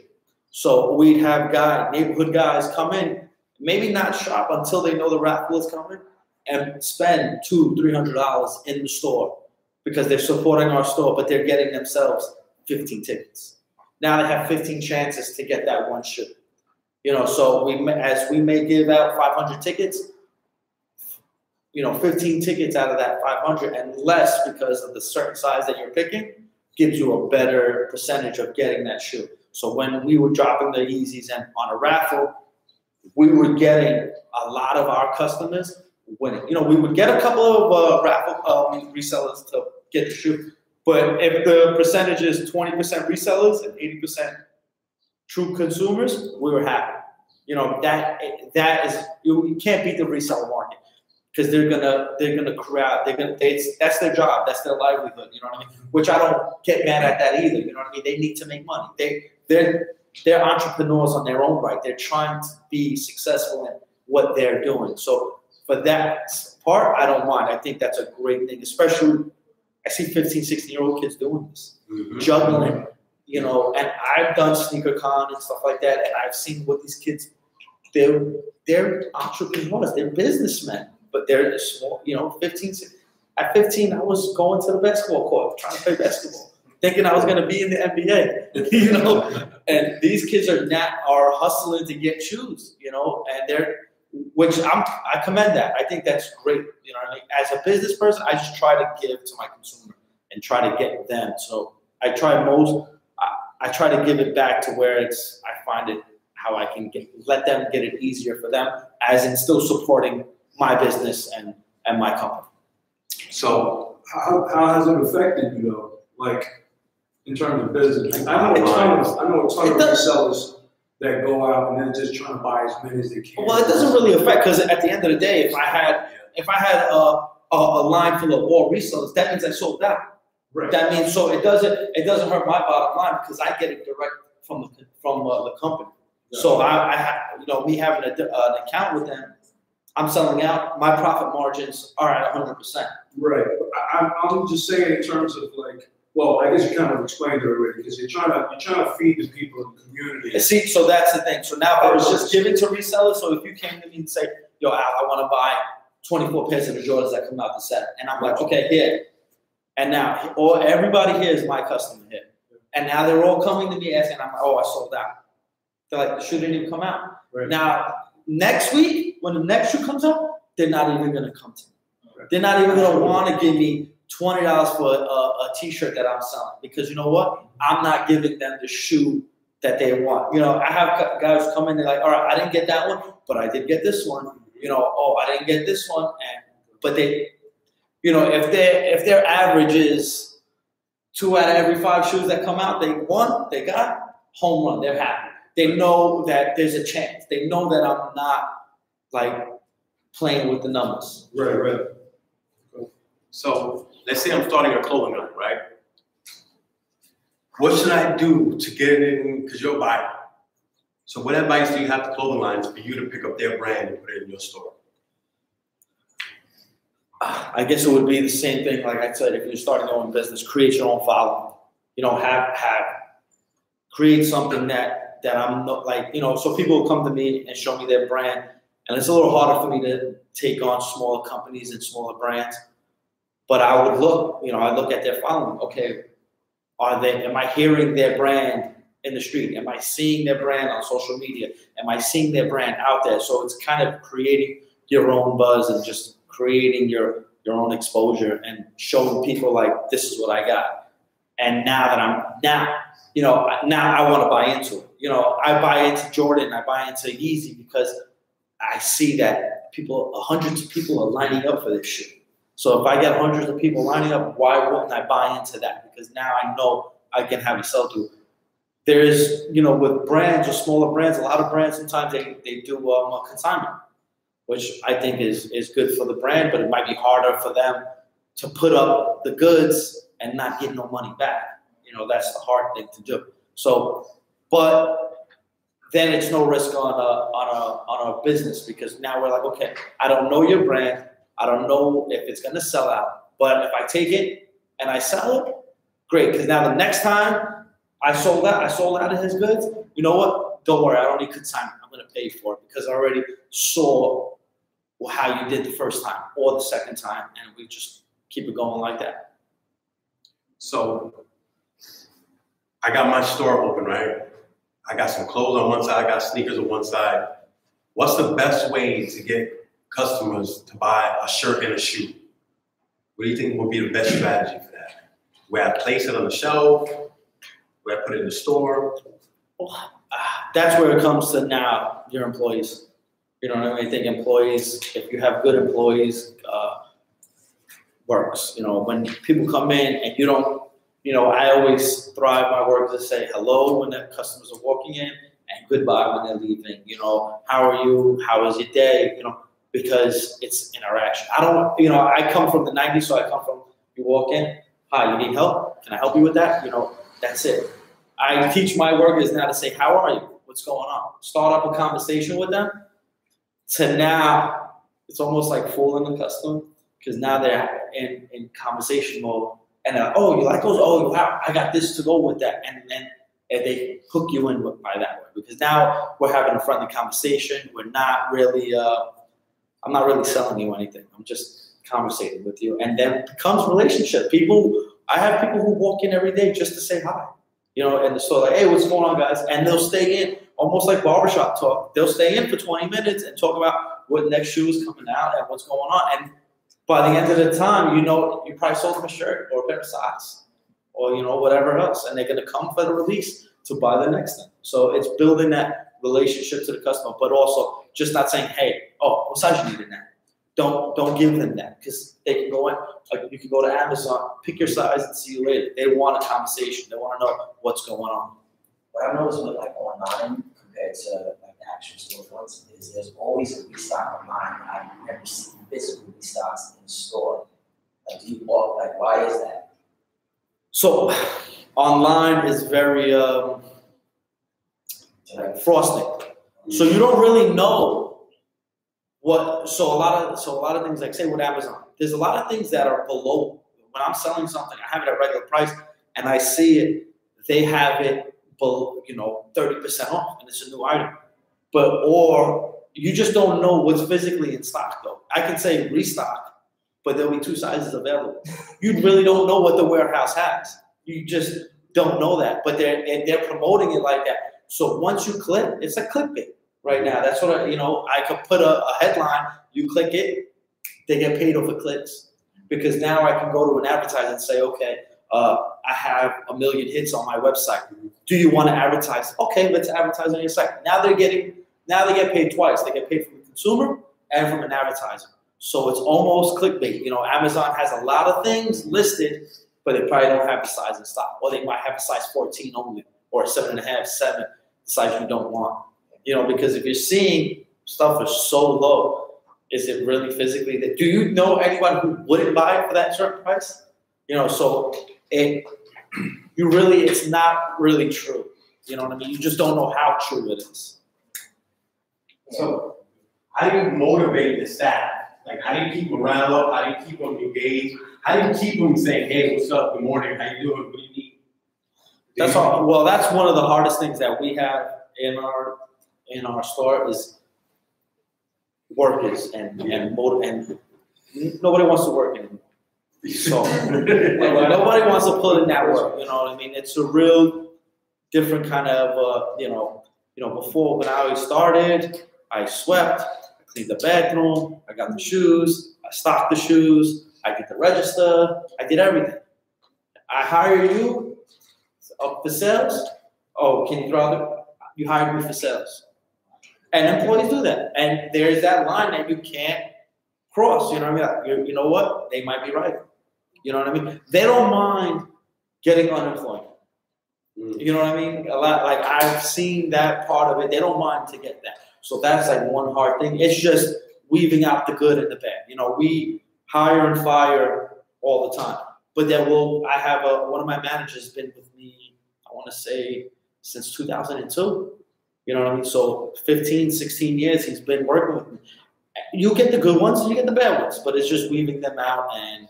So we'd have neighborhood guys come in, maybe not shop until they know the raffle is coming, and spend $200-300 in the store because they're supporting our store, but they're getting themselves 15 tickets. Now they have 15 chances to get that one shoe. You know, so we may give out 500 tickets, you know, 15 tickets out of that 500 and less because of the certain size that you're picking gives you a better percentage of getting that shoe. So when we were dropping the Yeezys and on a raffle, we were getting a lot of our customers winning. You know, we would get a couple of resellers to get the shoe, but if the percentage is 20% resellers and 80% true consumers, we were happy. You know, that is, you can't beat the reseller market because they're gonna crowd. That's their job. That's their livelihood. You know what I mean? Which I don't get mad at that either. You know what I mean? They need to make money. They're entrepreneurs on their own right. They're trying to be successful in what they're doing. So for that part, I don't mind. I think that's a great thing, especially I see 15, 16-year-old kids doing this, juggling, you know, and I've done sneaker con and stuff like that, and I've seen what these kids, they're entrepreneurs, they're businessmen, but they're small, you know, 15, at 15, I was going to the basketball court trying to play basketball. thinking I was gonna be in the NBA, you know. And these kids are hustling to get shoes, you know, and I commend that. I think that's great. You know what I mean? As a business person, I just try to give to my consumer and try to get them. So I try to give it back to where I find it how I can let them get it easier for them, as in still supporting my business and my company. So how has it affected you though? Like in terms of business? I know a ton of resellers that go out and then just trying to buy as many as they can. Well, it doesn't really affect, because at the end of the day, if I had a line full of all resellers, that means I sold out. Right. That means so it doesn't hurt my bottom line, because I get it direct from the company. Yeah. So me having an account with them, I'm selling out. My profit margins are at 100%. Right. I'm just saying in terms of like, well, I guess you kind of explained it already, because you're trying to feed the people in the community. See, so that's the thing. So now if I was just giving to resellers, so if you came to me and say, yo, Al, I want to buy 24 pairs of the Jordans that come out the set, and I'm like, okay, here. And now, everybody here is my customer here. And now they're all coming to me asking, I'm like, oh, I sold out. They're like, the shoe didn't even come out. Right. Now, next week, when the next shoe comes up, they're not even going to come to me. Right. They're not even going to want to give me $20 for a t-shirt that I'm selling, because you know what? I'm not giving them the shoe that they want. You know, I have guys come in, they're like, all right, I didn't get that one, but I did get this one. You know, oh, I didn't get this one. But they, you know, if their average is 2 out of every 5 shoes that come out, they got home run. They're happy. They know that there's a chance. They know that I'm not like playing with the numbers. Right. So let's say I'm starting a clothing line, right? What should I do to get it in? Because you're a buyer. So what advice do you have to clothing lines for you to pick up their brand and put it in your store? I guess it would be the same thing. Like I said, if you're starting your own business, create your own following. You know, create something that I'm not like, you know, so people will come to me and show me their brand. And it's a little harder for me to take on smaller companies and smaller brands. But I would look at their following. Okay, am I hearing their brand in the street? Am I seeing their brand on social media? Am I seeing their brand out there? So it's kind of creating your own buzz and just creating your own exposure and showing people like, this is what I got. And now I want to buy into it. You know, I buy into Jordan, I buy into Yeezy, because I see that hundreds of people are lining up for this shoe. So if I get hundreds of people lining up, why wouldn't I buy into that? Because now I know I can have a sell-through. There's, you know, with brands or smaller brands, a lot of brands, sometimes they do a consignment, which I think is good for the brand, but it might be harder for them to put up the goods and not get no money back. You know, that's the hard thing to do. So, but then it's no risk on a business, because now we're like, okay, I don't know your brand. I don't know if it's going to sell out, but if I take it and I sell it, great. Because now the next time I sold out of his goods, you know what? Don't worry, I don't need consignment. I'm going to pay for it, because I already saw how you did the first time or the second time, and we just keep it going like that. So I got my store open, right? I got some clothes on one side, I got sneakers on one side. What's the best way to get customers to buy a shirt and a shoe? What do you think would be the best strategy for that? Where I place it on the shelf, where I put it in the store? That's where it comes to now, your employees. You know what I mean? I think employees, if you have good employees, works. You know, when people come in and you don't, you know, I always thrive my work to say hello when the customers are walking in and goodbye when they're leaving. You know, how are you? How was your day? You know, because it's interaction. I come from the 90s, so I come from, you walk in, hi, you need help? Can I help you with that? You know, that's it. I teach my workers now to say, how are you? What's going on? Start up a conversation with them. To now, it's almost like fooling the customer, because now they're in conversation mode. And oh, you like those? Oh, wow, I got this to go with that. And then they hook you in by that way. Because now we're having a friendly conversation. We're not really, I'm not really selling you anything. I'm just conversating with you. And then it becomes relationship. People, I have people who walk in every day just to say hi, you know, in the store, like, hey, what's going on, guys? And they'll stay in, almost like barbershop talk. They'll stay in for 20 minutes and talk about what next shoe is coming out and what's going on. And by the end of the time, you know, you probably sold them a shirt or a pair of socks or, you know, whatever else. And they're going to come for the release to buy the next thing. So it's building that relationship to the customer, but also just not saying, hey, oh, what size you need in that? Don't give them that, because they can go in, like you can go to Amazon, pick your size and see you later. They want a conversation. They want to know what's going on. What I've noticed with like online compared to like the actual storefronts is there's always a restock online. I've never seen physical restocks in store. Like, do you walk, like, why is that? So online is very frosting. So you don't really know what. So a lot of things, like say with Amazon, there's a lot of things that are below. When I'm selling something, I have it at regular price, and I see it. They have it below, you know, 30% off, and it's a new item. Or you just don't know what's physically in stock, though. I can say restock, but there'll be 2 sizes available. You really don't know what the warehouse has. You just don't know that. But they're promoting it like that. So once you click, it's a clickbait right now. That's what I could put a headline. You click it, they get paid over clicks, because now I can go to an advertiser and say, okay, I have 1 million hits on my website. Do you want to advertise? Okay, let's advertise on your site. Now they get paid twice. They get paid from the consumer and from an advertiser. So it's almost clickbait. You know, Amazon has a lot of things listed, but they probably don't have the size in stock. Or they might have a size 14 only, or 7.5, 7, the size you don't want. You know, because if you're seeing stuff is so low, is it really physically that? Do you know anyone who wouldn't buy it for that certain price? You know, so it's not really true. You know what I mean? You just don't know how true it is. So how do you motivate the staff? Like, how do you keep them riled up? How do you keep them engaged? How do you keep them saying, hey, what's up? Good morning. How you doing? What do you need? That's all. Well, that's one of the hardest things that we have in our store is workers and nobody wants to work anymore. So nobody wants to put in that work. You know what I mean? It's a real different kind of before, when I started, I swept, I cleaned the bathroom, I got the shoes, I stocked the shoes, I did the register, I did everything. I hire you for sales. Oh, can you throw out you hired me for sales. And employees do that. And there's that line that you can't cross. You know what I mean? You know what? They might be right. You know what I mean? They don't mind getting unemployed. You know what I mean? A lot, like I've seen that part of it. They don't mind to get that. So that's like one hard thing. It's just weaving out the good and the bad. You know, we hire and fire all the time. But then I have one of my managers been with me, I want to say, since 2002. You know what I mean? So 15, 16 years he's been working with me. You get the good ones and you get the bad ones, but it's just weaving them out and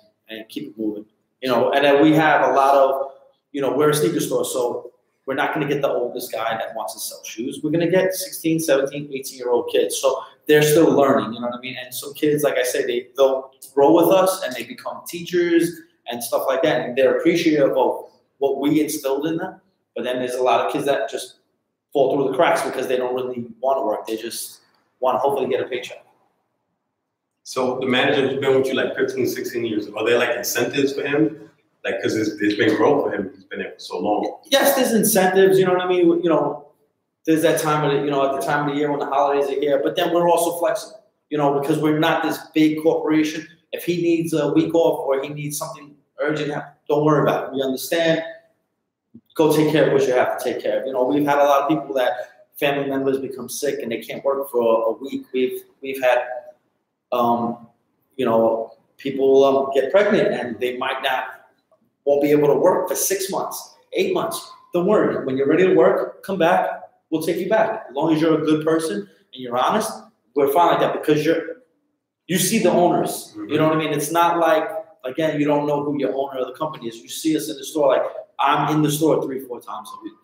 keep it moving. You know, and then we have a lot of, we're a sneaker store, so we're not going to get the oldest guy that wants to sell shoes. We're going to get 16, 17, 18-year-old kids. So they're still learning, you know what I mean? And some kids, like I say, they'll grow with us and they become teachers and stuff like that. And they're appreciative of what we instilled in them. But then there's a lot of kids that just fall through the cracks because they don't really want to work. They just want to hopefully get a paycheck. So the manager who's been with you like 15, 16 years, are there like incentives for him? Like, because there's been growth for him. He's been there for so long. Yes, there's incentives, you know what I mean? There's that time of the, at the time of the year when the holidays are here, but then we're also flexible, because we're not this big corporation. If he needs a week off or he needs something urgent, don't worry about it. We understand. Go take care of what you have to take care of. We've had a lot of people that family members become sick and they can't work for a week. We've had, people get pregnant and they won't be able to work for 6 months, 8 months. Don't worry. When you're ready to work, come back. We'll take you back. As long as you're a good person and you're honest, we're fine like that because you see the owners. You know what I mean? It's not like, again, you don't know who your owner of the company is. You see us in the store, like I'm in the store 3-4 times a week.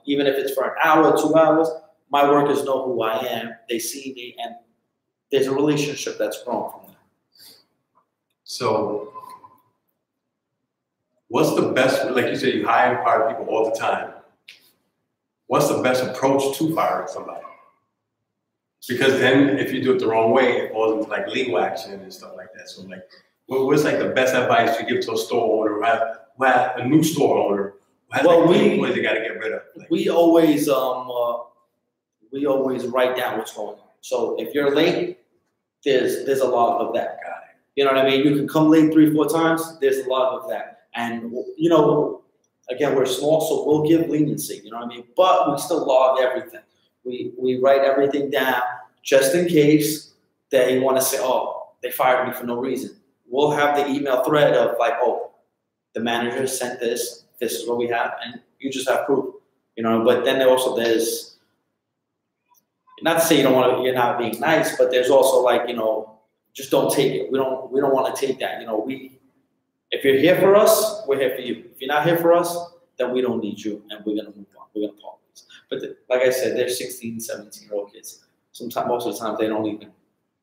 Even if it's for an hour, 2 hours, my workers know who I am. They see me, and there's a relationship that's grown from that. So What's the best, like you said, you hire and fire people all the time. What's the best approach to firing somebody? Because then if you do it the wrong way, it falls into like legal action and stuff like that. So like, what's like the best advice you give to a store owner who has a new store owner who has like employees they got to get rid of? Like, we always write down what's going on. So if you're late, there's a lot of that. got it. You know what I mean? You can come late 3-4 times. There's a lot of that, and you know, again, we're small, so we'll give leniency. You know what I mean? But we still log everything. We write everything down just in case they want to say, oh, they fired me for no reason. We'll have the email thread of like, oh, the manager sent this. This is what we have, and you just have proof. You know, but then there's not to say you don't want to, you're not being nice, but there's also like, you know, just don't take it. We don't want to take that. You know, if you're here for us, we're here for you. If you're not here for us, then we don't need you, and we're gonna move on. We're gonna part ways. But like I said, they're 16, 17-year-old kids. Sometimes, most of the time, they don't even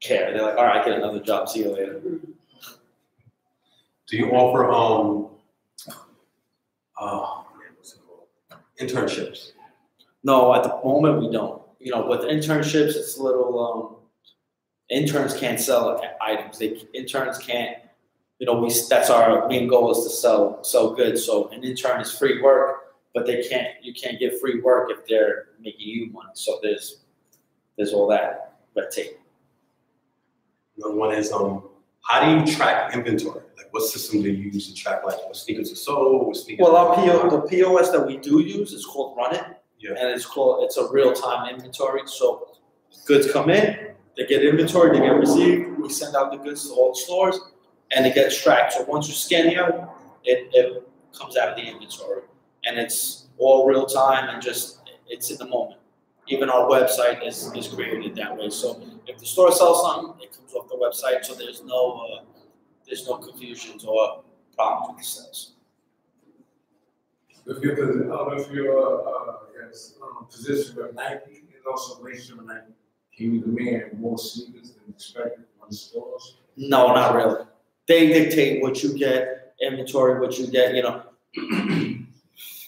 care. They're like, all right, get another job. See you later. Do you offer what's it called? Internships? No, at the moment we don't. You know, with internships, it's a little. Interns can't sell items. Interns can't. You know, that's our main goal is to sell goods. So an intern is free work, but you can't give free work if they're making you money. So there's all that red tape. Another one is how do you track inventory? Like what system do you use to track like what sneakers are sold, what sneakers? Well, the POS that we do use is called Run It, yeah. And it's a real-time inventory. So goods come in, they get inventory, they get received. We send out the goods to all the stores, and it gets tracked. So once you scan the item, it comes out of the inventory, and it's all real time and just it's in the moment. Even our website is created that way. So if the store sells something, it comes off the website. So there's no confusions or problems with the sales. If you're position with Nike and also relationship with Nike, can you demand more sneakers than expected from the stores? No, not really. They dictate what you get, inventory, what you get, you know.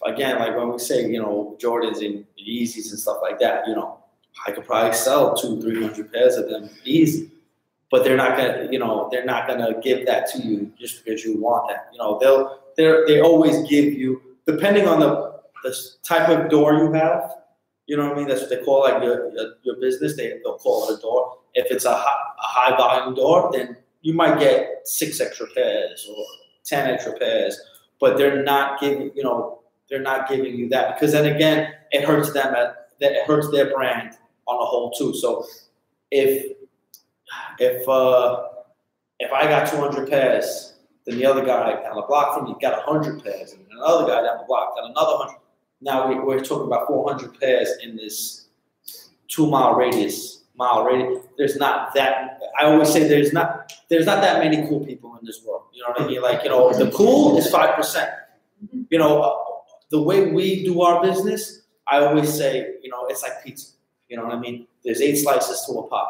Again, like when we say, you know, Jordans and Yeezys and stuff like that, you know, I could probably sell 200-300 pairs of them easy. But they're not gonna give that to you just because you want that. You know, they always give you, depending on the type of door you have, you know what I mean? That's what they call like your business. They'll call it a door. If it's a high volume door, then you might get 6 extra pairs or 10 extra pairs, but they're not giving you that because then again, it hurts them. It hurts their brand on the whole too. So if I got 200 pairs, then the other guy down the block from me got 100 pairs, and another guy down the block got another 100. Now we're talking about 400 pairs in this 2-mile radius. There's not that. I always say there's not that many cool people in this world. You know what I mean? Like, you know, the cool is 5%. You know, the way we do our business, I always say, you know, it's like pizza. You know what I mean? There's 8 slices to a pie.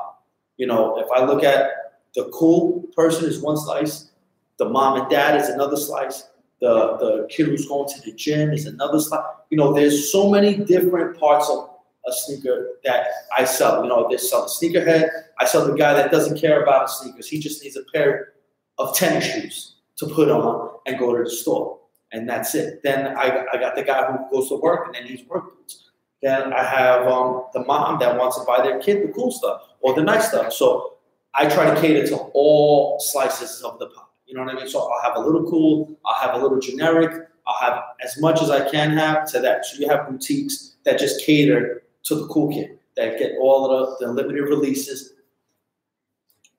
You know, if I look at the cool person is 1 slice, the mom and dad is another slice, the kid who's going to the gym is another slice. You know, there's so many different parts of a sneaker that I sell. You know, they sell the sneakerhead. I sell the guy that doesn't care about his sneakers. He just needs a pair of tennis shoes to put on and go to the store. And that's it. Then I got the guy who goes to work and then needs work boots. Then I have the mom that wants to buy their kid the cool stuff or the nice stuff. So I try to cater to all slices of the pie. You know what I mean? So I'll have a little cool, I'll have a little generic, I'll have as much as I can have to that. So you have boutiques that just cater to the cool kid, that get all of the limited releases.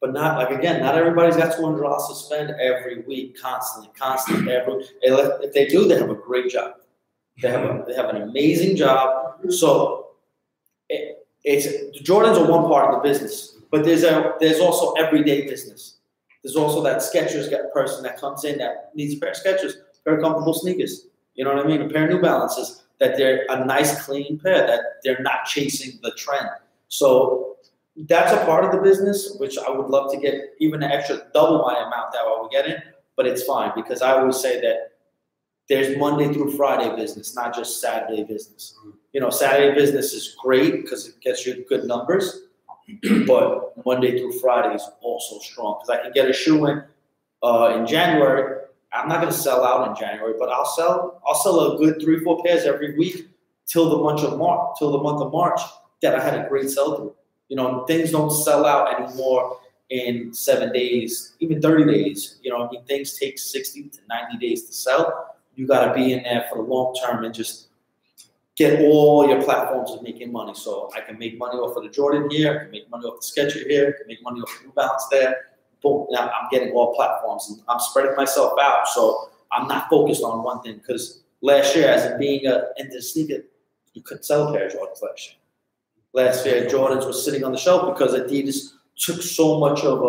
But not, like, again, not everybody's got $200 to spend every week, constantly. If they do, they have a great job. They have an amazing job. So the Jordans are one part of the business, but there's also everyday business. There's also that Skechers person that comes in that needs a pair of Skechers, a pair of comfortable sneakers. You know what I mean? A pair of New Balances, that they're a nice, clean pair, that they're not chasing the trend. So that's a part of the business, which I would love to get even an extra double my amount that I would get in, but it's fine because I always say that there's Monday through Friday business, not just Saturday business. You know, Saturday business is great because it gets you good numbers, but Monday through Friday is also strong because I can get a shoe in January. I'm not going to sell out in January, but I'll sell a good 3-4 pairs every week till the month of March. That I had a great sell through. You know, things don't sell out anymore in 7 days, even 30 days. You know, I mean, things take 60 to 90 days to sell. You got to be in there for the long term and just get all your platforms of making money. So I can make money off of the Jordan here, I can make money off the Skechers here, I can make money off the New Balance there. Boom, now I'm getting all platforms and I'm spreading myself out. So I'm not focused on one thing because last year, as in being into sneaker, you couldn't sell a pair of Jordans last year. Last year, Jordans was sitting on the shelf because Adidas took so much of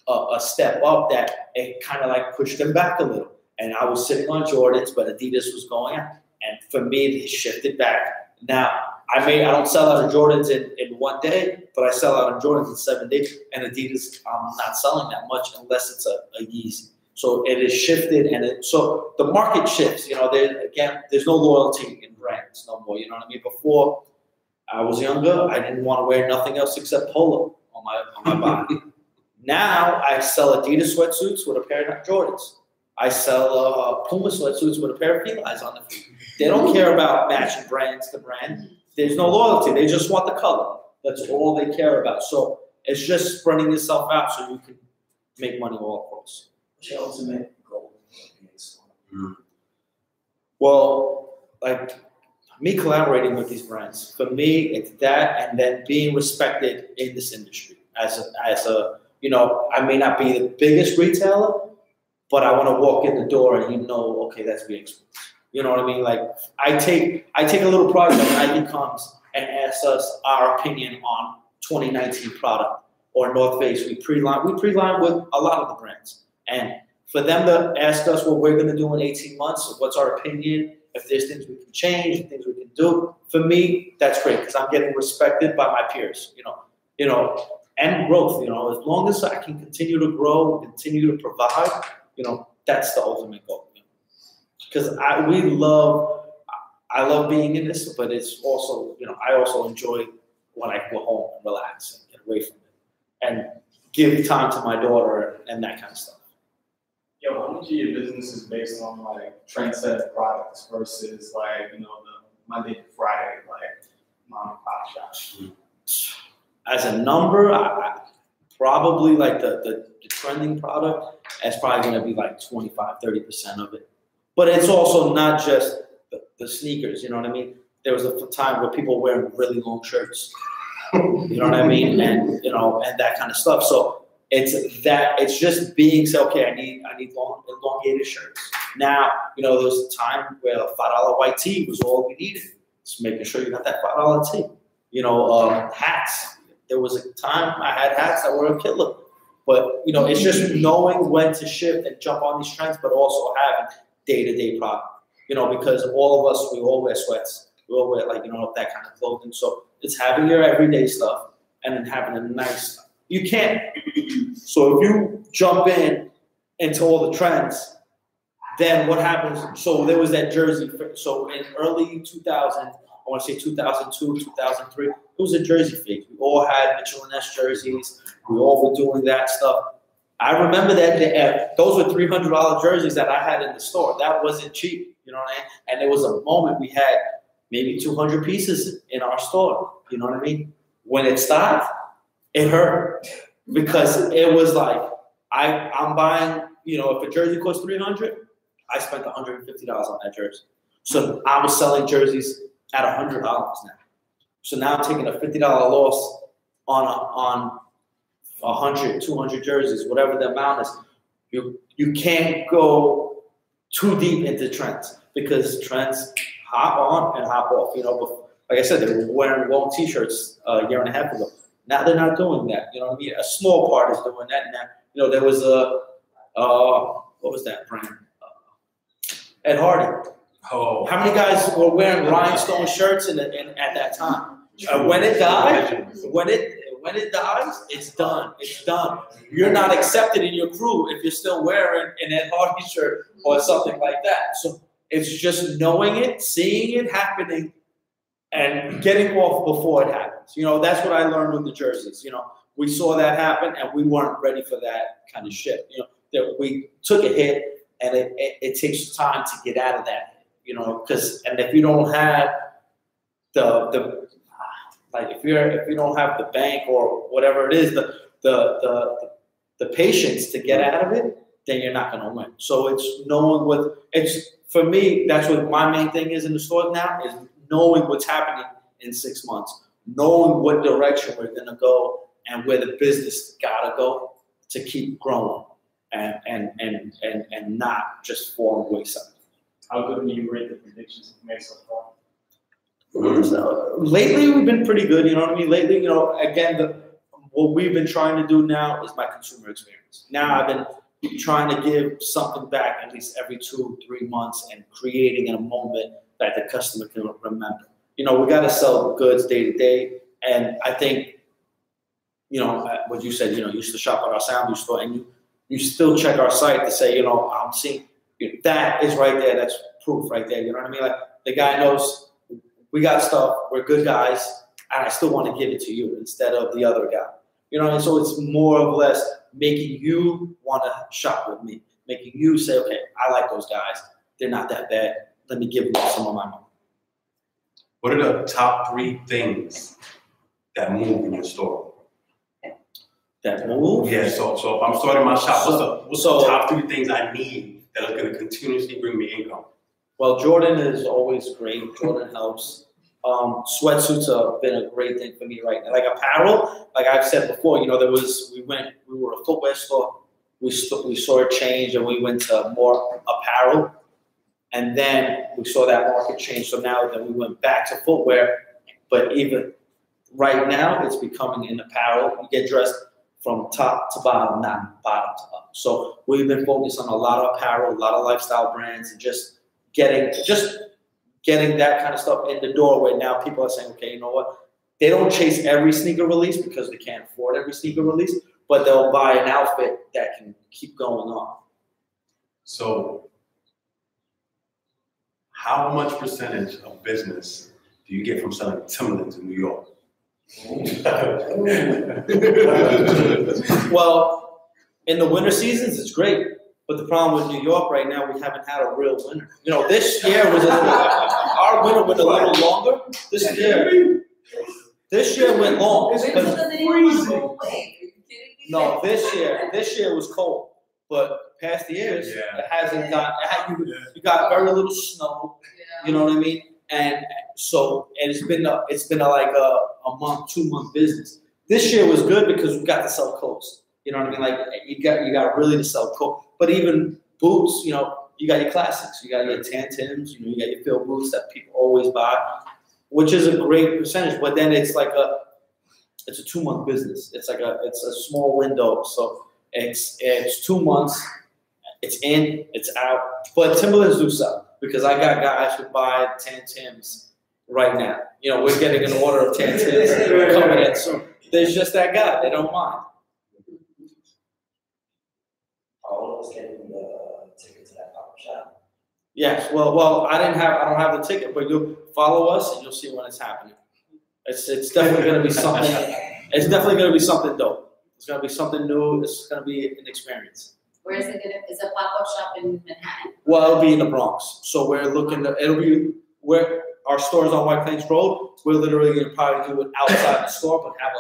a step up that it kind of like pushed them back a little. And I was sitting on Jordans, but Adidas was going out. And for me, they shifted back. Now, I don't sell out of Jordans in 1 day, but I sell out of Jordans in 7 days. And Adidas, I'm not selling that much unless it's a Yeezy. So it is shifted, and so the market shifts. You know, there's no loyalty in brands no more. You know what I mean? Before I was younger, I didn't want to wear nothing else except polo on my body. Now I sell Adidas sweatsuits with a pair of Jordans. I sell Puma sweatsuits with a pair of Felines on the feet. They don't care about matching brands to brand. There's no loyalty. They just want the color. That's all they care about. So it's just spreading yourself out so you can make money all across. What's your ultimate goal? Well, like me collaborating with these brands, for me, it's that, and then being respected in this industry as a you know, I may not be the biggest retailer, but I want to walk in the door and you know, okay, that's being exposed. You know what I mean? Like I take a little pride when Nike comes and asks us our opinion on 2019 product or North Face. We pre-line with a lot of the brands, and for them to ask us what we're going to do in 18 months, what's our opinion, if there's things we can change, things we can do. For me, that's great because I'm getting respected by my peers. You know, and growth. You know, as long as I can continue to grow, continue to provide, you know, that's the ultimate goal. Because I love being in this, but it's also, you know, I also enjoy when I can go home and relax and get away from it and give time to my daughter and that kind of stuff. Yo, how much of your business is based on like trendset products versus like, you know, the Monday to Friday, like mom and pop shops? As a number, I probably like the trending product, that's probably going to be like 25-30% of it. But it's also not just the sneakers, you know what I mean? There was a time where people wearing really long shirts, you know what I mean? And, you know, and that kind of stuff. So it's just being, so, okay, I need elongated shirts. Now, you know, there was a time where a $5 white tee was all we needed. Just making sure you got that $5 tee. You know, hats. There was a time I had hats that were a killer. But, you know, it's just knowing when to shift and jump on these trends, but also having day-to-day product. You know, because all of us, we all wear sweats. We all wear, like, you know, that kind of clothing. So it's having your everyday stuff and then having a nice stuff. You can't. So if you jump into all the trends, then what happens? So there was that jersey. So in early 2000, I want to say 2002, 2003, it was a jersey phase. We all had Mitchell & Ness jerseys. We all were doing that stuff. I remember that those were $300 jerseys that I had in the store. That wasn't cheap, you know what I mean? And there was a moment we had maybe 200 pieces in our store, you know what I mean? When it stopped, it hurt because it was like, I'm buying, you know, if a jersey costs $300, I spent $150 on that jersey. So I was selling jerseys at $100 now. So now I'm taking a $50 loss on 100, 200 jerseys, whatever the amount is. You can't go too deep into trends because trends hop on and hop off. You know, but like I said, they were wearing long T-shirts a year and a half ago. Now they're not doing that. You know what I mean? A small part is doing that now. You know, there was what was that brand? Ed Hardy. Oh, how many guys were wearing rhinestone shirts at that time? When it died, when it dies, it's done. It's done. You're not accepted in your crew if you're still wearing an Ed Hardy shirt or something like that. So It's just knowing it, seeing it happening, and getting off before it happens. You know, that's what I learned with the jerseys. You know, we saw that happen, and we weren't ready for that kind of shit. You know, that we took a hit, and it takes time to get out of that. You know, and if you don't have the like if you don't have the bank or whatever it is, the patience to get out of it, then you're not going to win. So it's knowing for me, that's what my main thing is in the store now, is knowing what's happening in 6 months, knowing what direction we're going to go and where the business got to go to keep growing and not just fall wayside. How good do you rate the predictions you've made so far? Lately, we've been pretty good, you know what I mean? Lately, you know, again, what we've been trying to do now is my consumer experience. Now I've been trying to give something back at least every 2-3 months and creating a moment that the customer can remember. You know, we got to sell goods day to day. And I think, you know, what you said, you know, you used to shop at our Soundview store and you still check our site to say, you know, I'm seeing, that is right there. That's proof right there. You know what I mean? Like the guy knows we got stuff. We're good guys. And I still want to give it to you instead of the other guy. You know, and so it's more or less making you want to shop with me, making you say, okay, I like those guys. They're not that bad. Let me give them some of my money. What are the top 3 things that move in your store? That move? Yeah, so if I'm starting my shop, what's the top 3 things I need that are going to continuously bring me income? Well, Jordan is always great. Jordan helps. Sweatsuits have been a great thing for me right now. Like apparel, like I've said before, you know, we were a footwear store. We saw a change and we went to more apparel. And then we saw that market change. So now then we went back to footwear. But even right now, it's becoming an apparel. You get dressed from top to bottom, not bottom to up. So we've been focused on a lot of apparel, a lot of lifestyle brands, and just getting that kind of stuff in the door where now people are saying, okay, you know what? They don't chase every sneaker release because they can't afford every sneaker release, but they'll buy an outfit that can keep going on. So how much percentage of business do you get from selling Timberlands in New York? Well, in the winter seasons, it's great. But the problem with New York right now, we haven't had a real winter. You know, this year was our winter went a little longer. This year went long. It's freezing. No, this year was cold. But past years, it hasn't you got very little snow. You know what I mean? And so it's been like a month, 2 month business. This year was good because we got to sell coats. You know what I mean? Like you got really to sell coat. But even boots, you know, you got your classics. You got your Tan Tims. You know, you got your field boots that people always buy, which is a great percentage. But then it's like it's a 2 month business. It's a small window. So it's 2 months. It's in, it's out. But Timberlands do sell because I got guys who buy Tan Tims right now. You know, we're getting an order of Tan Tims coming in soon. There's just that guy. They don't mind. Getting the ticket to that pop-up shop. Yes, well, I don't have the ticket, but you'll follow us and you'll see when it's happening. It's definitely going to be something. It's definitely going to be something dope. It's going to be something new. It's going to be an experience. Where is it going to? Is a pop-up shop in Manhattan? Well, it'll be in the Bronx. So we're looking to. It'll be where our store is on White Plains Road. We're literally going to probably do it outside the store, but have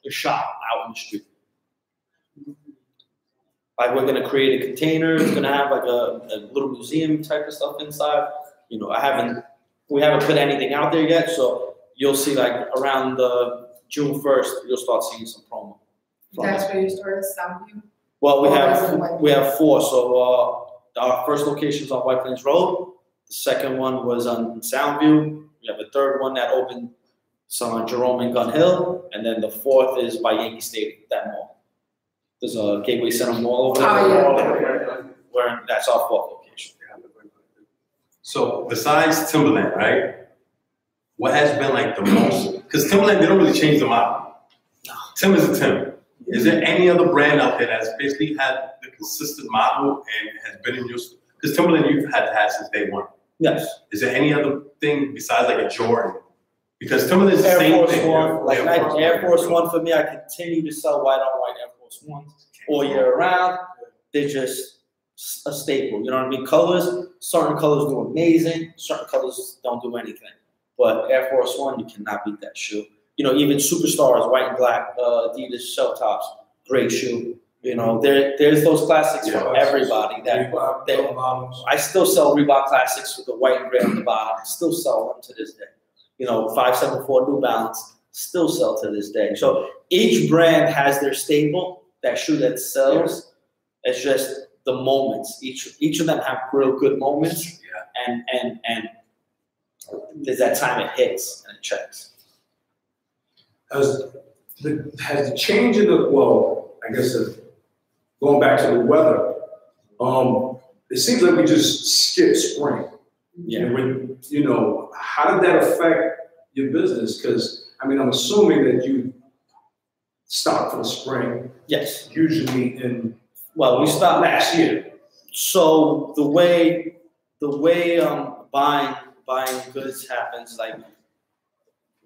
a shop out in the street. Like we're gonna create a container. It's gonna have like a little museum type of stuff inside. You know, we haven't put anything out there yet, so you'll see like around the June 1st, you'll start seeing some promo. That's where you started Soundview? Well, we have 4. So our first location is on White Plains Road. The second one was on Soundview. We have a third one that opened on Jerome and Gun Hill, and then the 4th is by Yankee Stadium, that mall. There's a Gateway Center Mall over there. Where that's our 4th location. So besides Timberland, right? What has been like the most? Because Timberland, they don't really change the model. Tim is a Tim. Is there any other brand out there that's basically had the consistent model and has been in your? Because Timberland, you've had to have since day one. Yes. Is there any other thing besides like a Jordan? Because some of this is the Air same Force thing. One, like Air Air Force One for me, I continue to sell white on white Air Force Ones all year round. They're just a staple. You know what I mean? Colors, certain colors do amazing, certain colors don't do anything. But Air Force One, you cannot beat that shoe. You know, even Superstars, white and black, Adidas shell tops, great shoe. You know, there's those classics for everybody. I still sell Reebok classics with the white and gray on the bottom. Still sell them to this day. You know, 574 New Balance, still sell to this day. So each brand has their staple, that shoe that sells. It's just the moments. Each of them have real good moments. Yeah. And there's that time it hits and it checks. Has the change in I guess going back to the weather, it seems like we just skipped spring. Yeah. And you know, how did that affect your business? Because I mean, I'm assuming that you stopped for the spring. Yes. Usually we stopped last year. So the way buying goods happens, like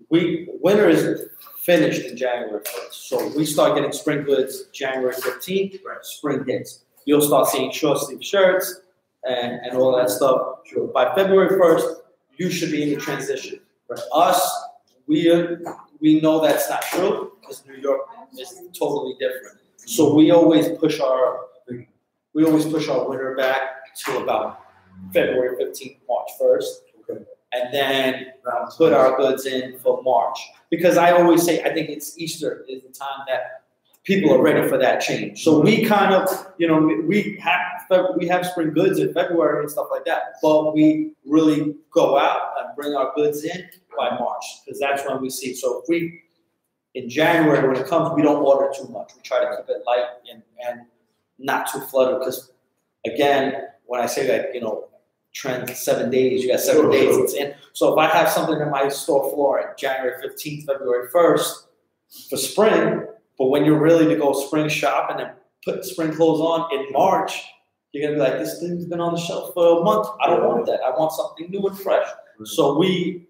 winter is finished in January 1st. So we start getting spring goods January 15th, spring hits. You'll start seeing short sleeve shirts and all that stuff. Sure. By February 1st, you should be in the transition. For us, we know that's not true because New York is totally different. So we always push our winter back to about February 15th, March 1st. Okay. And then put our goods in for March. Because I always say, I think it's Easter is the time that people are ready for that change. So we kind of, you know, we have spring goods in February and stuff like that, but we really go out and bring our goods in by March, because that's when we see. So if in January, when it comes, we don't order too much. We try to keep it light and not too flooded, because again, when I say that, you know, trend 7 days, you got 7 days it's in. So if I have something in my store floor at January 15th, February 1st for spring, but when you're ready to go spring shopping and put spring clothes on in March, you're gonna be like, this thing's been on the shelf for a month. I don't want that. I want something new and fresh. So we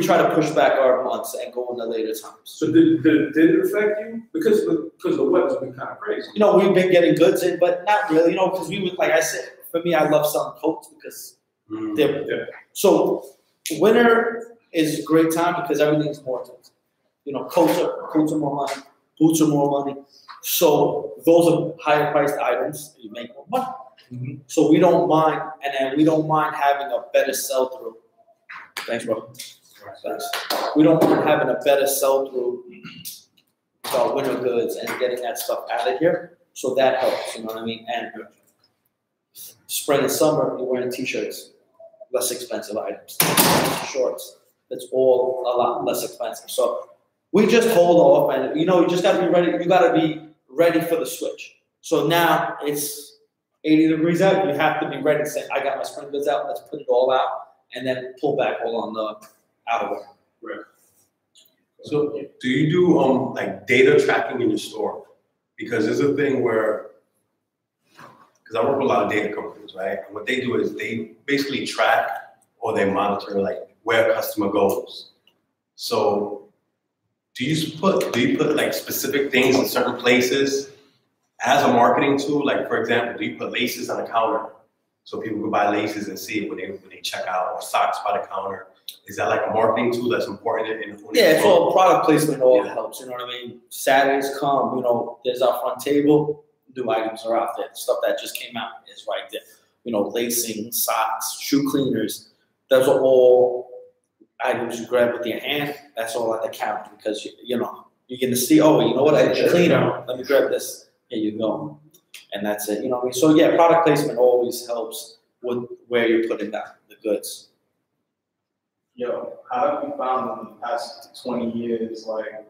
try to push back our months and go in the later times. So did it affect you? Because the weather's been kind of crazy. You know, we've been getting goods in, but not really. You know, because we would, like I said, for me, I love selling coats because so winter is a great time because everything's more expensive. You know, coats are more money, boots are more money. So those are higher priced items. You make more money. Mm-hmm. So we don't mind, and then we don't mind having a better sell through. Thanks, bro. Thanks. We don't mind having a better sell through with our winter goods and getting that stuff out of here. So that helps. You know what I mean? And spring and summer, you're wearing t-shirts, less expensive items, shorts. That's all a lot less expensive. So we just hold off, and you know, you just got to be ready. You got to be ready for the switch. So now it's 80 degrees out. You have to be ready to say, I got my spring goods out. Let's put it all out, and then pull back all on the outerwear. Right. So do you do like data tracking in your store? Because there's a thing where, because I work with a lot of data companies, right? And what they do is they basically track or they monitor like where a customer goes. So do you put like specific things in certain places as a marketing tool? Like, for example, do you put laces on the counter so people can buy laces and see it when they check out, or socks by the counter? Is that like a marketing tool that's important? Yeah, it's all product placement. All helps. You know what I mean? Saturdays come. You know, there's our front table. New items are out there. The stuff that just came out is right there. You know, lacing, socks, shoe cleaners. Those are all items you grab with your hand. That's all at the counter, because you know you're gonna see. Oh, you know what? I need a cleaner. Let me grab this. Here you go. And that's it. You know. So yeah, product placement always helps with where you're putting down the goods. Yo, how have you found in the past 20 years, like,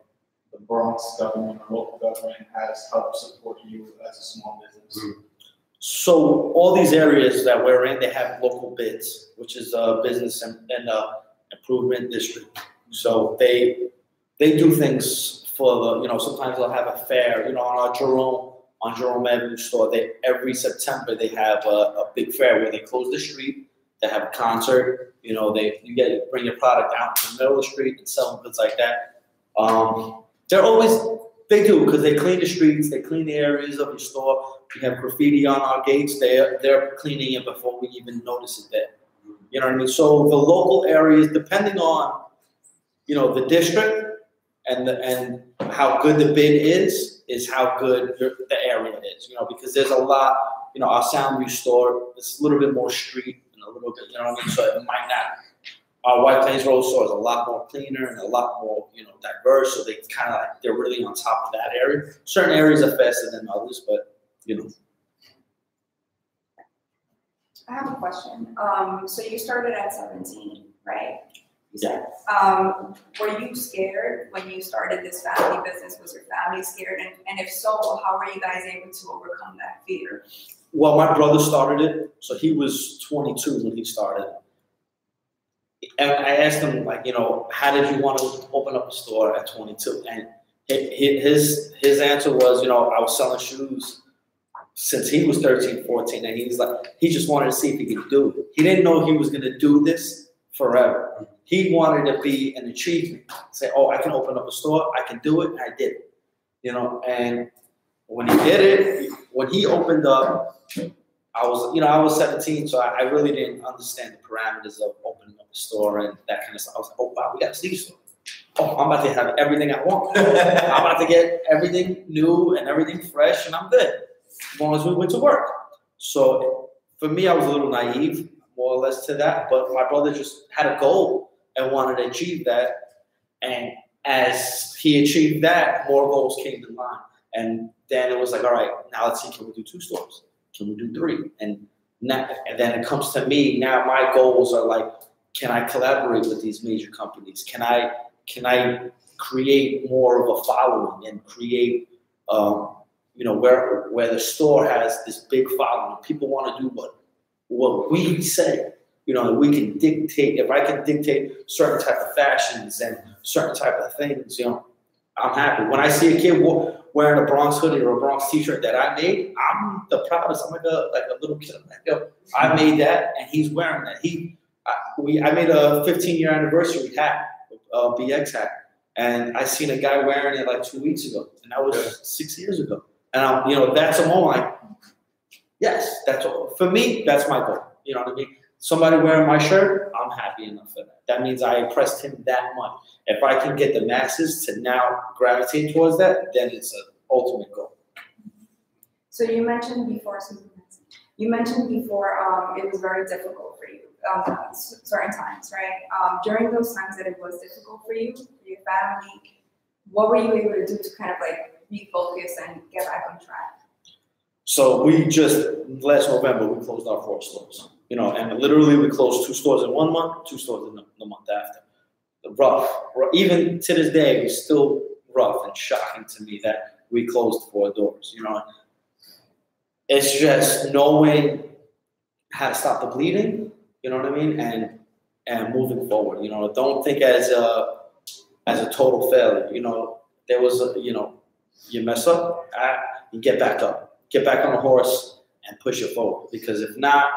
the Bronx government or local government has helped support you as a small business? Mm-hmm. So all these areas that we're in, they have local bids, which is a business and improvement district. So they do things for the, you know, sometimes they'll have a fair, you know, on Jerome Avenue store, every September they have a big fair where they close the street they have a concert, you know, bring your product out to the middle of the street and sell goods like that. They do, because they clean the streets, they clean the areas of your store. We have graffiti on our gates, they're cleaning it before we even notice it there. You know what I mean? So the local areas, depending on, you know, the district and how good the bid is how good the area is, you know, because there's a lot, you know, our Soundview store is a little bit more street and a little bit, you know what I mean? So it might not. Our White Plains Road store is a lot more cleaner and a lot more, you know, diverse. So they kind of like, they're really on top of that area. Certain areas are faster than others, but, you know. I have a question. So you started at 17, right? Yeah. Were you scared when you started this family business? Was your family scared? And if so, how were you guys able to overcome that fear? Well, my brother started it. So he was 22 when he started. And I asked him, like, you know, how did you want to open up a store at 22? And his answer was, you know, I was selling shoes since he was 13, 14. And he was like, he just wanted to see if he could do it. He didn't know he was going to do this forever. He wanted to be an achievement. Say, oh, I can open up a store. I can do it. And I did it. You know, and when he did it, when he opened up, I was 17, so I really didn't understand the parameters of opening up a store and that kind of stuff. I was like, oh, wow, we got a sneaker store. Oh, I'm about to have everything I want. I'm about to get everything new and everything fresh, and I'm good, as long as we went to work. So for me, I was a little naive, more or less, to that, but my brother just had a goal and wanted to achieve that. And as he achieved that, more goals came in line. And then it was like, all right, now let's see, can we do 2 stores? Can we do 3? And then it comes to me, now my goals are like, can I collaborate with these major companies? Can I create more of a following and create, you know, where the store has this big following? People want to do what we say. You know, we can dictate, if I can dictate certain type of fashions and certain type of things, you know, I'm happy. When I see a kid wearing a Bronx hoodie or a Bronx t-shirt that I made, I'm the proudest. I'm like a little kid. I'm like, yo, I made that and he's wearing that. I made a 15-year anniversary hat, BX hat, and I seen a guy wearing it like 2 weeks ago, and that was 6 years ago. And you know, that's a moment like, yes, that's all. For me, that's my goal. You know what I mean? Somebody wearing my shirt, I'm happy enough for that. That means I impressed him that much. If I can get the masses to now gravitate towards that, then it's an ultimate goal. So you mentioned before, it was very difficult for you, certain times, right? During those times that it was difficult for you, for your family, what were you able to do to kind of like refocus and get back on track? So last November, we closed our 4 stores. You know, and literally we closed 2 stores in 1 month, 2 stores in the month after. Rough. Even to this day, it's still rough and shocking to me that we closed 4 doors. You know, it's just knowing how to stop the bleeding. You know what I mean, and moving forward. You know, don't think as a total failure. You know, there was you mess up, you get back up, get back on the horse, and push it forward. Because if not,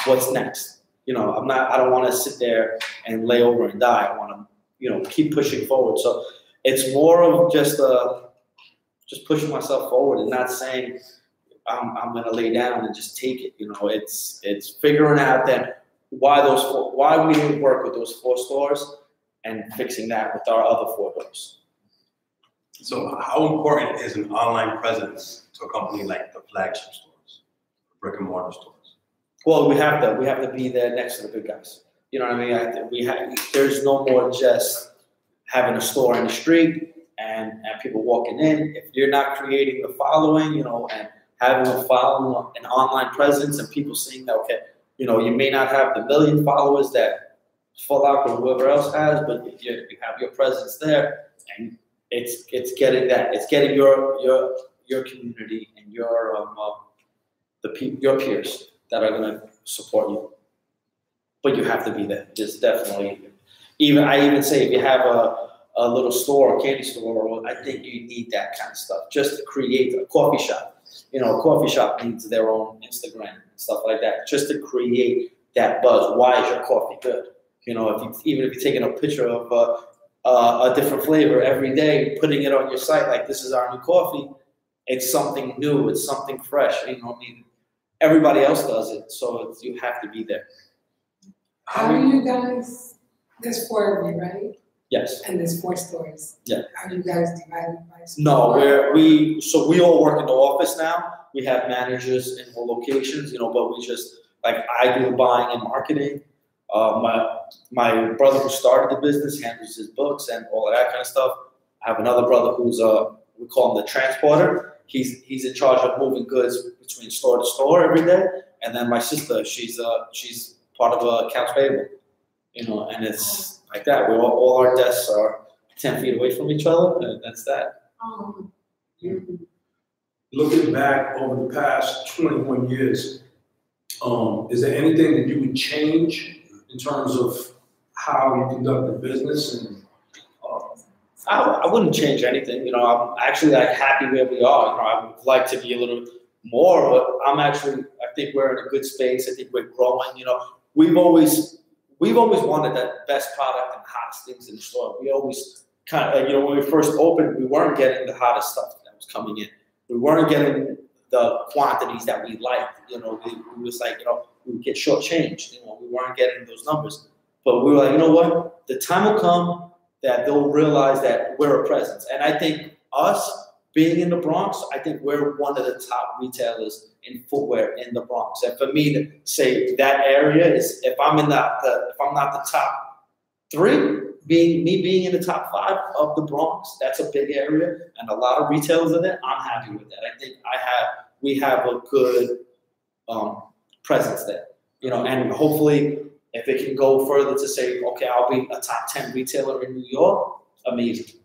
what's next? You know, I don't want to sit there and lay over and die. I want to, you know, keep pushing forward. So it's more of just pushing myself forward and not saying I'm going to lay down and just take it. You know, it's figuring out that why we didn't work with those 4 stores and fixing that with our other 4 doors. So how important is an online presence to a company like the flagship stores, brick and mortar stores? Well, we have to be there next to the big guys. You know what I mean? There's no more just having a store in the street and people walking in. If you're not creating the following, you know, and having a following, an online presence, and people seeing that, okay, you know, you may not have the 1 million followers that Full Out or whoever else has, but if you have your presence there, and it's getting that, it's getting your community and your peers that are going to support you. But you have to be there. There's definitely, I even say if you have a little store, a candy store, I think you need that kind of stuff just to create a coffee shop. You know, a coffee shop needs their own Instagram and stuff like that, just to create that buzz. Why is your coffee good? You know, even if you're taking a picture of a different flavor every day, putting it on your site like this is our new coffee, it's something new, it's something fresh. You know, I mean, everybody else does it, so you have to be there. How do you guys? There's 4 of you, right? Yes. And there's 4 stores. Yeah. How do you guys divide by store? No, we all work in the office now. We have managers in all locations, you know, but we just, like, I do the buying and marketing. My brother who started the business handles his books and all of that kind of stuff. I have another brother who's we call him the transporter. He's in charge of moving goods between store to store every day. And then my sister, she's part of accounts payable, you know, and it's like that. We all our desks are 10 feet away from each other, and that's that. Looking back over the past 21 years, is there anything that you would change in terms of how you conduct the business? And I wouldn't change anything. You know, I'm actually like happy where we are. You know, I would like to be a little more, but I think we're in a good space. I think we're growing. You know, we've always wanted that best product and hottest things in the store. We always kind of, you know, when we first opened, we weren't getting the hottest stuff that was coming in. We weren't getting the quantities that we liked. You know, we was like, you know, we would get shortchanged. You know, we weren't getting those numbers. But we were like, you know what? The time will come that they'll realize that we're a presence. And I think us being in the Bronx, I think we're one of the top retailers in footwear in the Bronx. And for me to say that area is, if I'm not the top 3, being in the top 5 of the Bronx, that's a big area, and a lot of retailers in there. I'm happy with that. I think we have a good presence there, you know, and hopefully if it can go further to say, okay, I'll be a top 10 retailer in New York, amazing,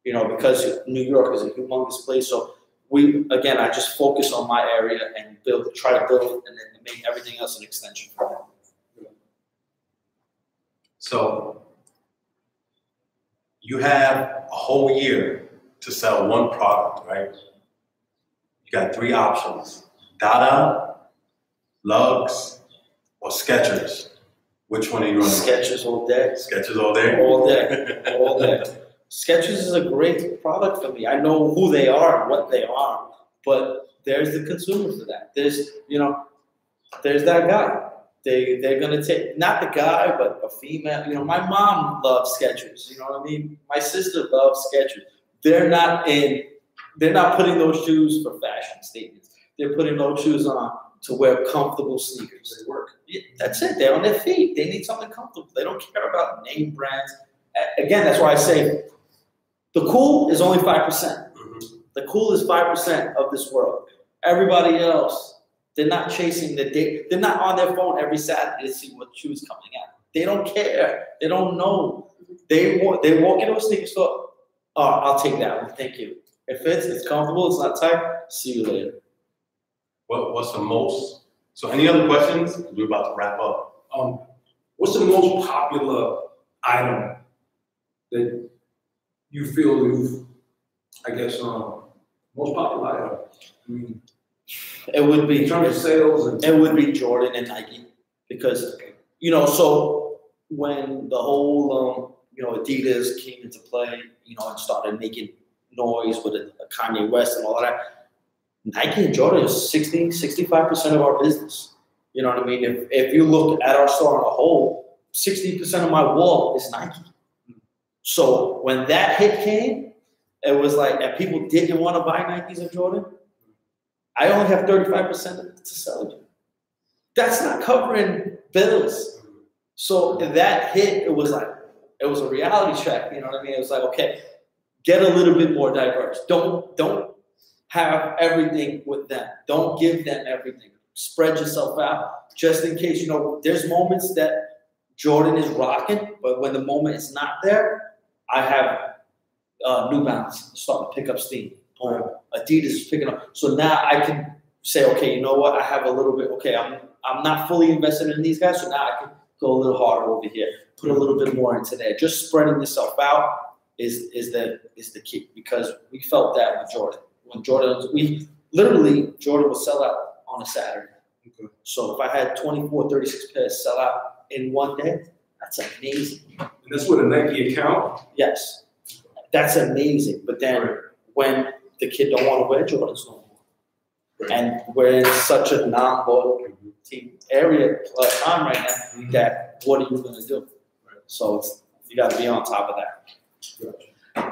you know, because New York is a humongous place. So I just focus on my area and try to build it, and then make everything else an extension for that. So you have a whole year to sell one product, right? You got 3 options: Dada, Lugs, or Skechers. Which one are you running? Skechers all day. Skechers all day? All day, all day. Skechers is a great product for me. I know who they are and what they are, but there's the consumer for that. There's that guy. They're gonna take, not the guy, but a female. You know, my mom loves Skechers. You know what I mean? My sister loves Skechers. They're not putting those shoes for fashion statements. They're putting those shoes on to wear comfortable sneakers. They work. Yeah, that's it. They're on their feet. They need something comfortable. They don't care about name brands. Again, that's why I say the cool is only 5%. Mm-hmm. The cool is 5% of this world. Everybody else, they're not chasing the date. They're not on their phone every Saturday to see what shoes coming out. They don't care. They don't know. They walk into a sneaker store. Oh, I'll take that one. Thank you. It fits. It's comfortable. It's not tight. See you later. What's the most? So any other questions? We're about to wrap up. What's the most popular item that you feel you've, most popular item? I mean, it would be in terms of sales. It would be Jordan and Nike, because, you know, so when the whole Adidas came into play, you know, and started making noise with Kanye West and all of that, Nike and Jordan is 65% of our business. You know what I mean? If you look at our store on a whole, 60% of my wall is Nike. So when that hit came, it was like, and people didn't want to buy Nikes and Jordan, I only have 35% to sell you. That's not covering bills. So that hit, it was a reality check. You know what I mean? It was like, okay, get a little bit more diverse. Don't have everything with them. Don't give them everything. Spread yourself out, just in case. You know, there's moments that Jordan is rocking, but when the moment is not there, I have New Balance starting to pick up steam. Or Adidas is picking up. So now I can say, okay, you know what? I have a little bit. Okay, I'm not fully invested in these guys, so now I can go a little harder over here. Put a little bit more into there. Just spreading yourself out is the key, because we felt that with Jordan. When Jordan would sell out on a Saturday. Okay. So if I had 24, 36 pairs sell out in one day, that's amazing. And that's with a Nike account? Yes, that's amazing. But then when the kid don't want to wear Jordans no more, and we're in such a non-loyal team area time right now, that what are you going to do? So you got to be on top of that.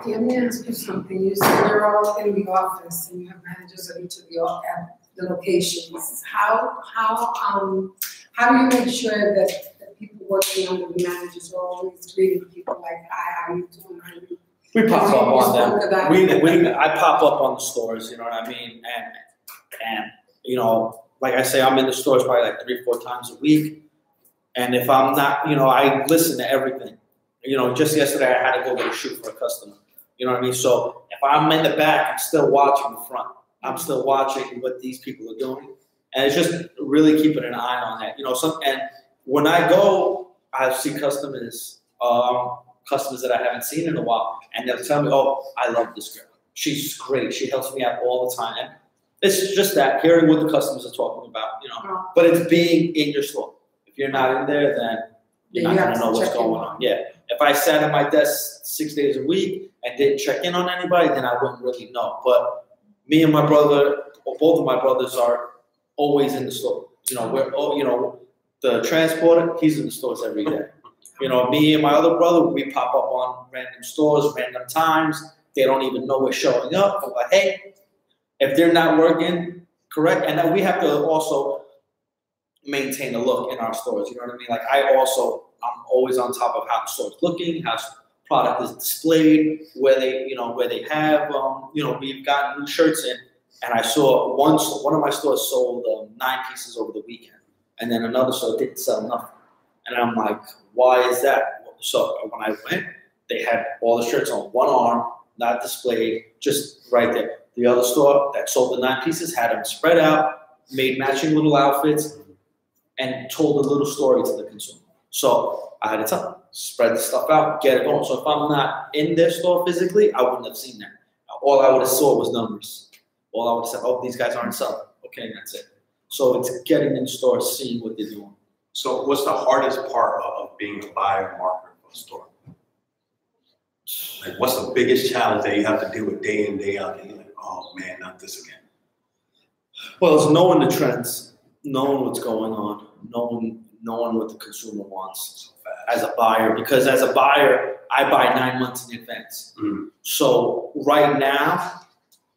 Let me ask you something. You said you're all in the office and you have managers of each of the locations. How do you make sure that the people working under the managers are always treating people like, hi, how you doing? How you? We pop up on them. I pop up on the stores, you know what I mean? And you know, like I say, I'm in the stores probably like 3-4 times a week. And if I'm not, you know, I listen to everything. You know, just yesterday I had to go get a shoe for a customer. You know what I mean? So if I'm in the back, I'm still watching the front. I'm still watching what these people are doing. And it's just really keeping an eye on that. You know, and when I go, I see customers that I haven't seen in a while. And they'll tell me, oh, I love this girl. She's great. She helps me out all the time. And it's just that, hearing what the customers are talking about, you know. But it's being in your store. If you're not in there, then you're not going to know what's going on. Yeah. If I sat at my desk 6 days a week and didn't check in on anybody, then I wouldn't really know. But me and my brother, or both of my brothers, are always in the store. You know, the transporter, he's in the stores every day. You know, me and my other brother, we pop up on random stores, random times. They don't even know we're showing up. But like, hey, if they're not working correct, and then we have to also maintain a look in our stores. You know what I mean? Like I'm always on top of how the store's looking, how product is displayed, where they have, we've gotten new shirts in, and I saw one of my stores sold 9 pieces over the weekend, and then another store didn't sell nothing. And I'm like, why is that? So when I went, they had all the shirts on one arm, not displayed, just right there. The other store that sold the 9 pieces had them spread out, made matching little outfits, and told a little story to the consumer. So I had to tell them, spread the stuff out, get it going. So if I'm not in their store physically, I wouldn't have seen that. All I would have saw was numbers. All I would have said, oh, these guys aren't selling. Okay, and that's it. So it's getting in the store, seeing what they're doing. So what's the hardest part of being a buyer and marketer for a store? Like, what's the biggest challenge that you have to deal with day in, day out? And you're like, oh man, not this again. Well, it's knowing the trends, knowing what's going on, knowing what the consumer wants as a buyer. Because as a buyer, I buy 9 months in advance. Mm. So right now,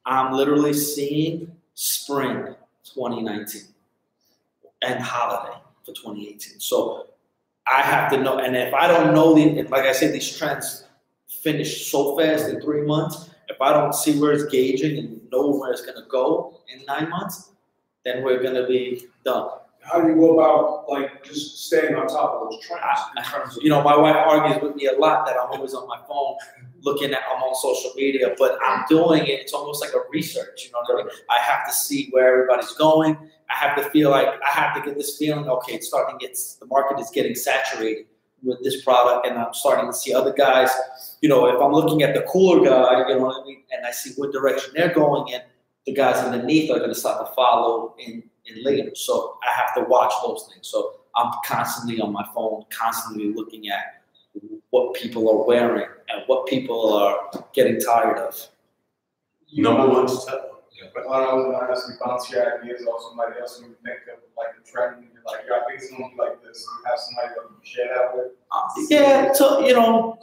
I'm literally seeing spring 2019 and holiday for 2018. So I have to know, and if I don't know like I said, these trends finish so fast in 3 months. If I don't see where it's gauging and know where it's going to go in 9 months, then we're going to be done. How do you go about like just staying on top of those trends? In terms of my wife argues with me a lot that I'm always on my phone looking at, I'm on social media, but I'm doing it. It's almost like a research. You know what I mean? I have to see where everybody's going. I have to feel like I have to get this feeling. Okay, the market is getting saturated with this product, and I'm starting to see other guys. You know, if I'm looking at the cooler guy, you know what I mean, and I see what direction they're going in, the guys underneath are going to start to follow in later. So I have to watch those things. So I'm constantly on my phone, constantly looking at what people are wearing and what people are getting tired of. Number one step. But I was going to ask you, bounce your ideas off somebody else when you think of like a trend, and you're like, I think it's going to be like this. You have somebody that you share that with? Yeah, so,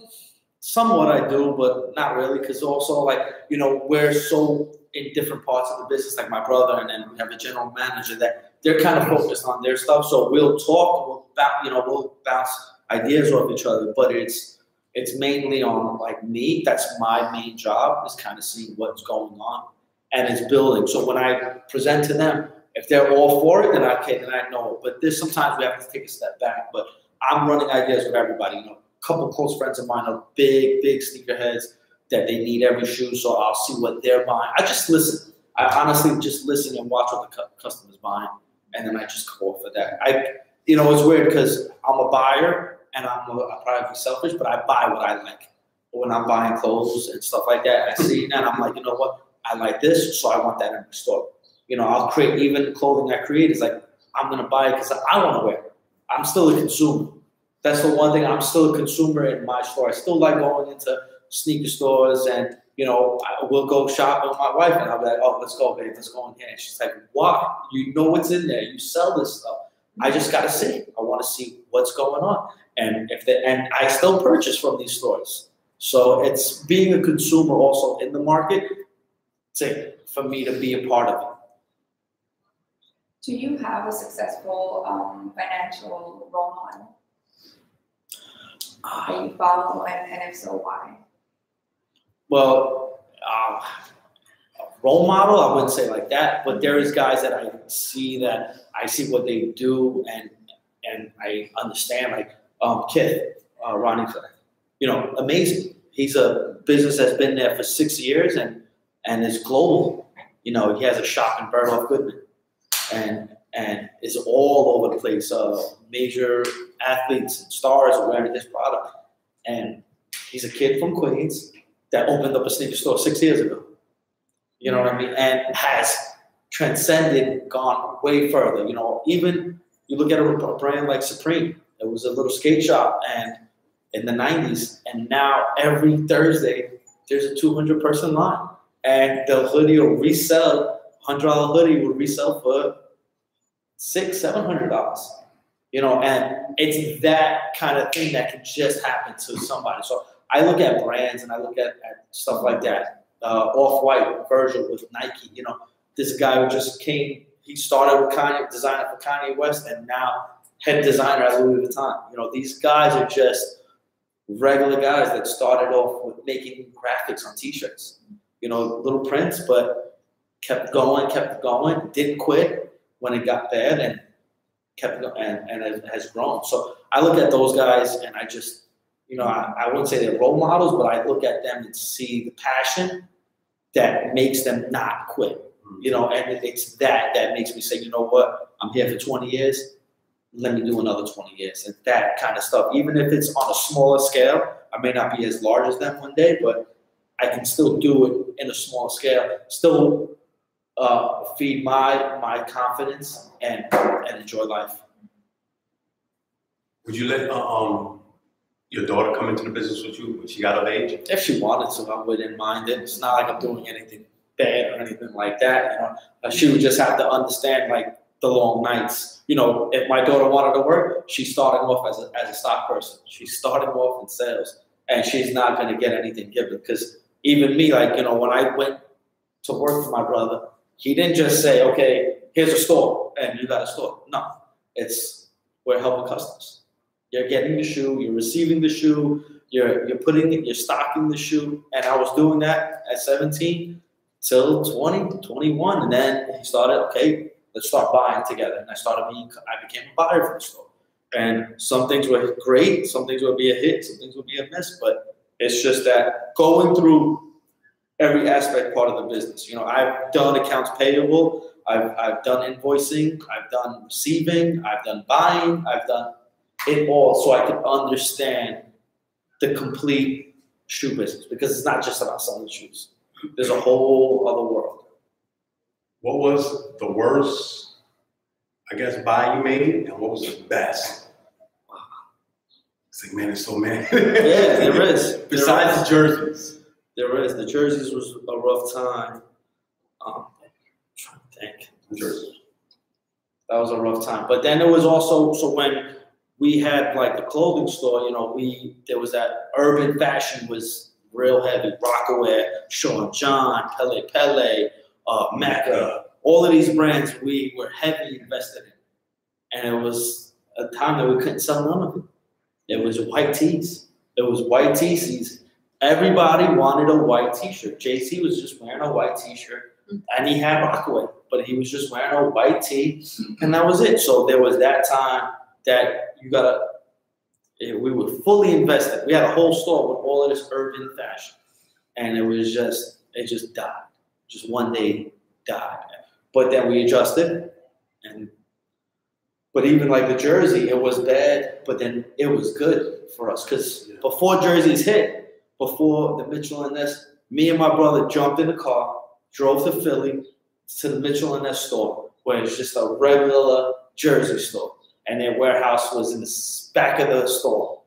somewhat I do, but not really, because also, like, we're so in different parts of the business, like my brother, and then we have a general manager that they're kind of focused on their stuff. So we'll talk, we'll bounce ideas off each other, but it's mainly on like me. That's my main job, is kind of seeing what's going on, and it's building. So when I present to them, if they're all for it, then I know it. But there's sometimes we have to take a step back. But I'm running ideas with everybody. A couple close friends of mine are big sneakerheads that they need every shoe, so I'll see what they're buying. I just listen. I honestly just listen and watch what the customer's buying, and then I just go for that. It's weird because I'm a buyer, and I'm probably selfish, but I buy what I like. When I'm buying clothes and stuff like that, I see that, I'm like, you know what? I like this, so I want that in my store. I'll create, even the clothing I create is like I'm gonna buy it because I want to wear it. I'm still a consumer. That's the one thing. I'm still a consumer in my store. I still like going into sneaker stores, and we'll go shopping with my wife, and I'll be like, "Oh, let's go, babe. Let's go in here." And she's like, "Why? You know what's in there. You sell this stuff. I just gotta see. I want to see what's going on." And and I still purchase from these stores. So it's being a consumer also in the market for me to be a part of it. Do you have a successful financial role model that you follow, and if so, why? Well, role model, I wouldn't say like that, but there is guys that I see what they do, and I understand, like Kith, Ronnie, amazing. He's a business that's been there for 6 years and is global. He has a shop in Bergdorf Goodman, and is all over the place. Major athletes and stars are wearing his product, and he's a kid from Queens that opened up a sneaker store 6 years ago. You know what I mean? And has transcended, gone way further. Even you look at a brand like Supreme. It was a little skate shop and in the 90s, and now every Thursday there's a 200-person line, and the hoodie will resell. $100 hoodie will resell for $600-700. And it's that kind of thing that can just happen to somebody. So I look at brands and I look at stuff like that. Off-White Virgil with Nike. This guy who just came. He started with Kanye, designing for Kanye West, and now head designer at Louis Vuitton. These guys are just regular guys that started off with making graphics on T-shirts. Little prints, but kept going, didn't quit when it got bad, and kept going, and it has grown. So I look at those guys, and I just, I wouldn't say they're role models, but I look at them and see the passion that makes them not quit. And it's that makes me say, you know what, I'm here for 20 years. Let me do another 20 years. And that kind of stuff, even if it's on a smaller scale, I may not be as large as them one day, but I can still do it in a small scale, still feed my confidence and enjoy life. Would you let your daughter come into the business with you when she got of age? If she wanted to, I wouldn't mind it. It's not like I'm doing anything bad or anything like that. She would just have to understand, like, the long nights. If my daughter wanted to work, she's starting off as a stock person. She's starting off in sales, and she's not going to get anything given. Because even me, like, when I went to work for my brother, he didn't just say, okay, here's a store and you got a store. No, we're helping customers. You're getting the shoe, you're receiving the shoe, you're stocking the shoe. And I was doing that at 17 till 20, 21. And then he started, okay, let's start buying together. And I became a buyer for the store. And some things were great, some things would be a hit, some things would be a miss. But it's just that going through every aspect part of the business. I've done accounts payable, I've done invoicing, I've done receiving, I've done buying, I've done it all, so I can understand the complete shoe business, because it's not just about selling shoes. There's a whole other world. What was the worst, buy you made, and what was the best? It's like, man, there's so many. Yeah, there is. Besides the jerseys. There is. The jerseys was a rough time. I'm trying to think. Jerseys. That was a rough time. But then it was also, so when we had like the clothing store, there was that urban fashion was real heavy. Rockaway, Sean John, Pele, Mecca, all of these brands we were heavily invested in. And it was a time that we couldn't sell none of it. It was white tees. It was white tee season. Everybody wanted a white t-shirt. JC was just wearing a white t-shirt, and he had Rockaway, but he was just wearing a white tee, and that was it. So there was that time that we were fully invested. We had a whole store with all of this urban fashion, and it just died. Just one day died. But then we adjusted, but even like the jersey, it was bad, but then it was good for us, because before jerseys hit, before the Mitchell & Ness, me and my brother jumped in the car, drove to Philly to the Mitchell & Ness store, where it's just a regular jersey store, and their warehouse was in the back of the store.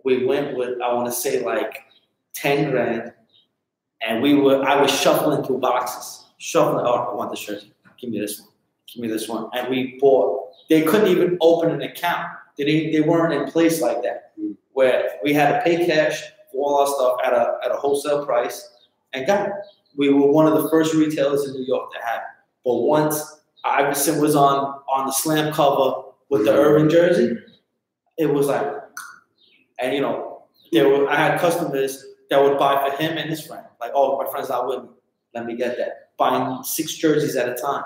We went with, I want to say like 10 grand, and I was shuffling through boxes, oh, I want this jersey, give me this one, give me this one, and we bought. They couldn't even open an account. They weren't in place like that, where we had to pay cash for all our stuff at a wholesale price, and got it. We were one of the first retailers in New York to have it. But once Iverson was on the slam cover with the Irving jersey, it was like, and you know, I had customers that would buy for him and his friend. Like, oh, my friend's not with me, let me get that. Buying 6 jerseys at a time,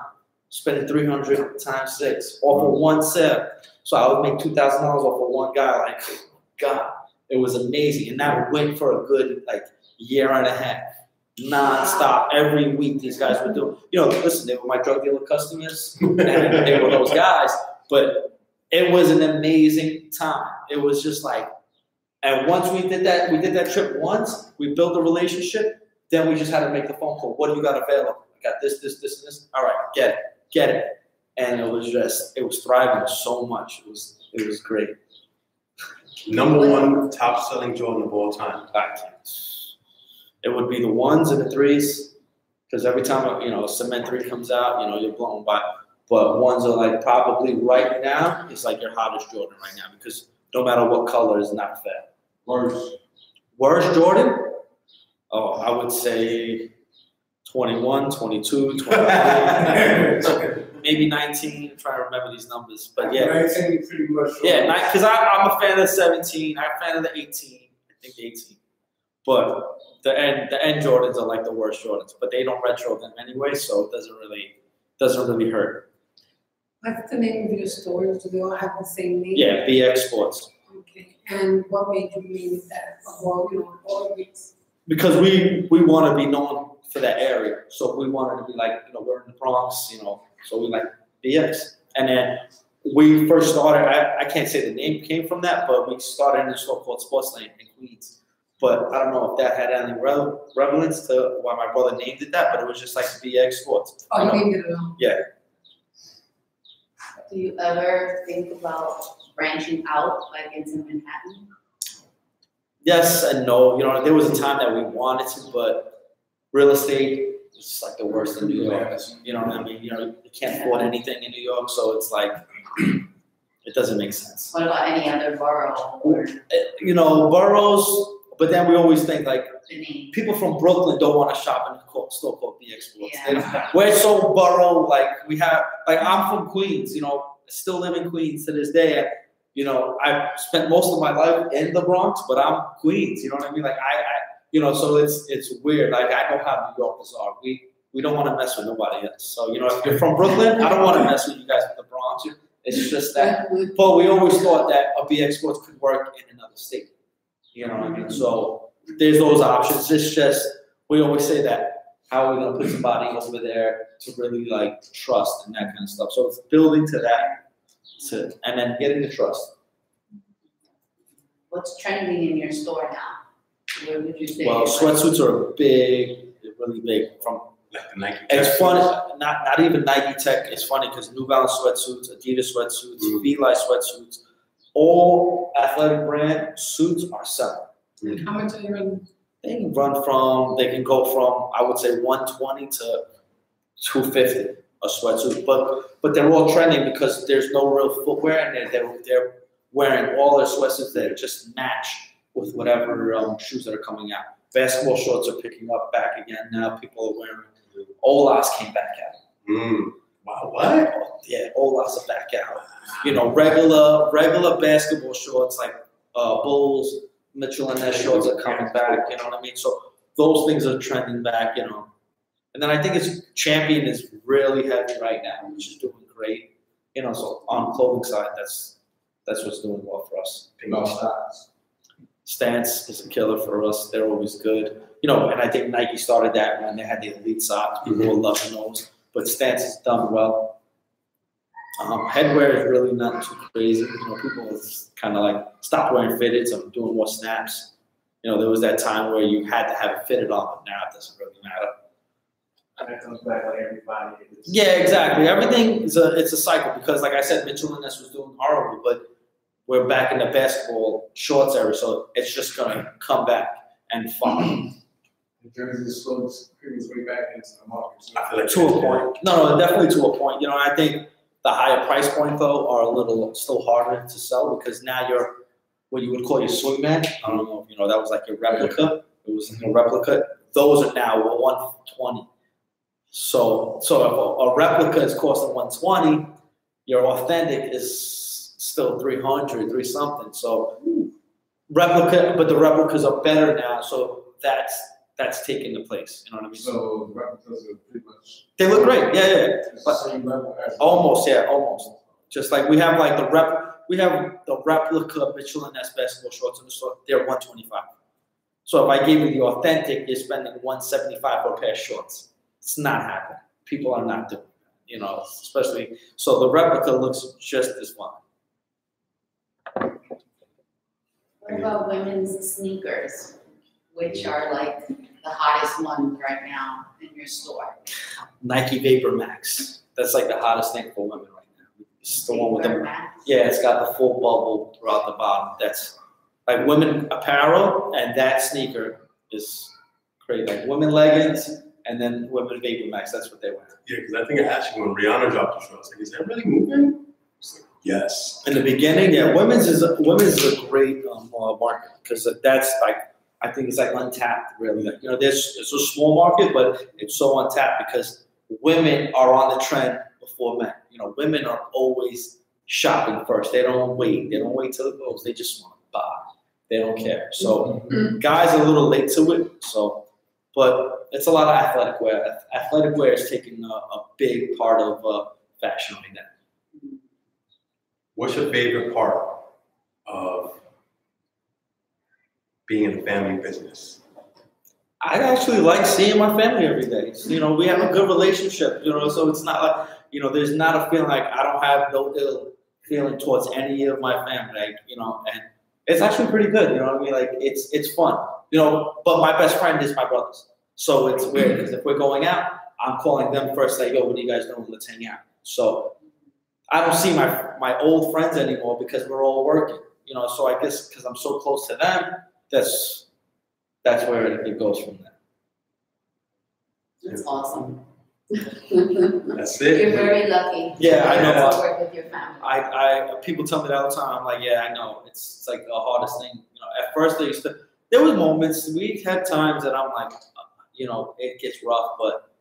spending 300 times 6 off of one sale. So I would make $2,000 off of one guy. Like, God, it was amazing, and that went for a good like year and a half. Non-stop, every week these guys would do. You know, listen, they were my drug dealer customers, and they were those guys. But it was an amazing time. It was just like, and once we did that trip once. We built a relationship. Then we just had to make the phone call. What do you got available? I got this, and this. All right, get it. And it was thriving so much. It was great. Number one top selling Jordan of all time. It would be the 1s and the 3s, because every time, you know, a cement 3 comes out, you know, you're blown by. But 1s are like probably right now, it's like your hottest Jordan right now, because no matter what color is not fair. Worst Jordan? Oh, I would say 21, 22, 23, maybe 19. I'm trying to remember these numbers, but yeah. 19 pretty much. Yeah, because I'm a fan of the 17. I'm a fan of the 18. I think the 18. But the end Jordans are like the worst Jordans, but they don't retro them anyway, so it doesn't really hurt. What's the name of your stores? Do they all have the same name? Yeah, BX Sports. Okay. And what made you name that? Well, you know, all these. Because we want to be known for that area, so we wanted to be like, you know, we're in the Bronx, you know, so we like BX. And then we first started. I can't say the name came from that, but we started in a store called Sports Lane in Queens. But I don't know if that had any relevance to why my brother named it that, but it was just like BX Sports. Oh, you named it alone? Yeah. Do you ever think about branching out, like into Manhattan? Yes and no. You know, there was a time that we wanted to, but real estate is just like the worst in New York. You know what I mean? You know, you can't afford anything in New York, so it's like, it doesn't make sense. What about any other borough or You know, boroughs. But then we always think like the name? people from Brooklyn don't want to shop in a store called BX Sports. Yeah. We're so borough, like we have, like I'm from Queens, you know, still live in Queens to this day. You know, I've spent most of my life in the Bronx, but I'm Queens. You know what I mean? Like I you know, so it's weird. Like I know how New Yorkers are. We don't want to mess with nobody else. So you know, if you're from Brooklyn, I don't want to mess with you guys with the Bronx. It's just that. But we always thought that a BX Sports could work in another state. You know what I mean? So there's those options. It's just, we always say that, how are we going to put somebody over there to really like trust and that kind of stuff. So it's building to that, and then getting the trust. What's trending in your store now? What would you say? Well, sweatsuits are really big. From Like the Nike. it's funny, not even Nike Tech. It's funny because New Balance sweatsuits, Adidas sweatsuits, Levi sweatsuits, all athletic brand suits are selling. How much are you in? They can go from I would say 120 to 250 a sweatsuit, but they're all trending because there's no real footwear and they're wearing all their sweatsuits that just match with whatever shoes that are coming out. Basketball shorts are picking up back again now. People are wearing. Olas came back out. Wow, what? Yeah, Olas are back out. You know, regular basketball shorts like Bulls, Mitchell and Ness shorts are coming back. You know what I mean? So those things are trending back. You know, and then I think Champion is really heavy right now, which is doing great. You know, so on the clothing side, that's what's doing well for us. Stance is a killer for us. They're always good. You know, and I think Nike started that when they had the elite socks. People were loving those. But Stance has done well. Headwear is really not too crazy. You know, people kind of like stopped wearing fitteds and doing more snaps. You know, there was that time where you had to have it fitted on, but now it doesn't really matter. that comes back like every 5 years. Yeah, exactly. Everything is it's a cycle because, like I said, Mitchell and Ness was doing horrible, but we're back in the basketball shorts era, so it's just gonna come back and follow. Jersey slows people's way back into the market. So I feel like To a point. No, definitely to a point. You know, I think the higher price point though are a little still harder to sell because now you're what you would call your swingman. I don't know if you know that was like your replica. It was a replica. Those are now 120. So if a replica is costing 120, your authentic is still 300, 3 something. So replica, but the replicas are better now. So that's taking the place. You know what I mean? So replicas are pretty much. They look great. Yeah. It's the same level as. Almost. Just like we have like we have the replica Mitchell and Ness basketball shorts in the store. They're 125. So if I gave you the authentic, you're spending 175 for a pair of shorts. It's not happening. People are not doing that, you know, especially so the replica looks just as fun. What about women's sneakers, which are like the hottest ones right now in your store? Nike Vapor Max. That's like the hottest thing for women right now. It's the one with Vapor the Max? yeah, it's got the full bubble throughout the bottom. That's like women apparel, and that sneaker is crazy. Like women leggings, and then women Vapor Max. That's what they wear. Yeah, because I think actually when Rihanna dropped the show, I was like, is that really moving? It's like, yes. In the beginning, yeah, women's is a great market because that's like I think it's like untapped really. Like, you know, it's a small market, but it's so untapped because women are on the trend before men. You know, women are always shopping first. They don't wait. They don't wait till it goes. They just want to buy. They don't care. So guys are a little late to it. So, but it's a lot of athletic wear. Athletic wear is taking a big part of fashion right now. What's your favorite part of being in a family business? I actually like seeing my family every day. You know, we have a good relationship, you know, so it's not like, you know, there's not a feeling like I don't have no ill feeling towards any of my family, like, you know, and it's actually pretty good, you know what I mean? Like, it's fun, you know, but my best friend is my brothers. So it's weird because if we're going out, I'm calling them first, like, yo, what are you guys doing? Let's hang out. So I don't see my old friends anymore because we're all working, you know, so I guess because I'm so close to them, that's where it goes from there. That's awesome. That's it. You're very lucky. Yeah, I know. To work with your family. I people tell me that all the time. I'm like, yeah, I know. It's like the hardest thing. You know, at first there was moments, we had times that I'm like, you know, it gets rough, but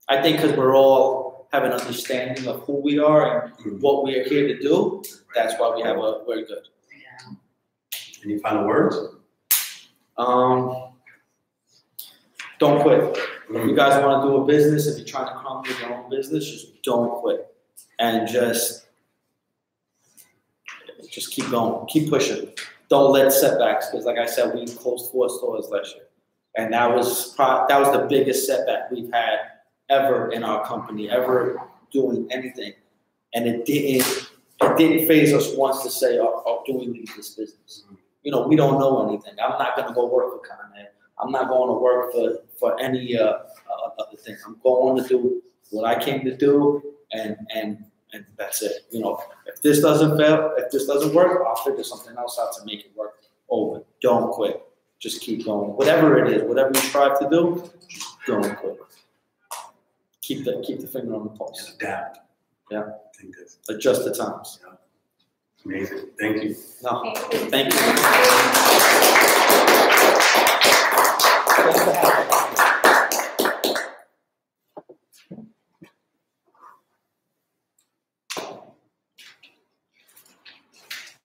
I think because we're all have an understanding of who we are and what we are here to do, that's why we're good. Yeah. Any final words? Don't quit. If you guys want to do a business, if you're trying to come with your own business, just don't quit. And just keep going. Keep pushing. Don't let setbacks, because like I said, we closed 4 stores last year. And that was the biggest setback we've had ever in our company, ever doing anything. And it didn't phase us once to say, oh, do we need this business? You know, we don't know anything. I'm not going to go work for Con Ed. I'm not going to work for any other thing. I'm going to do what I came to do, and that's it. You know, if this doesn't work, I'll figure something else out to make it work. Over. Don't quit. Just keep going. Whatever it is, whatever you strive to do, don't quit. Keep the finger on the pulse. And adapt. Yeah. I think that's adjust the times. amazing. Thank you. No, thank you.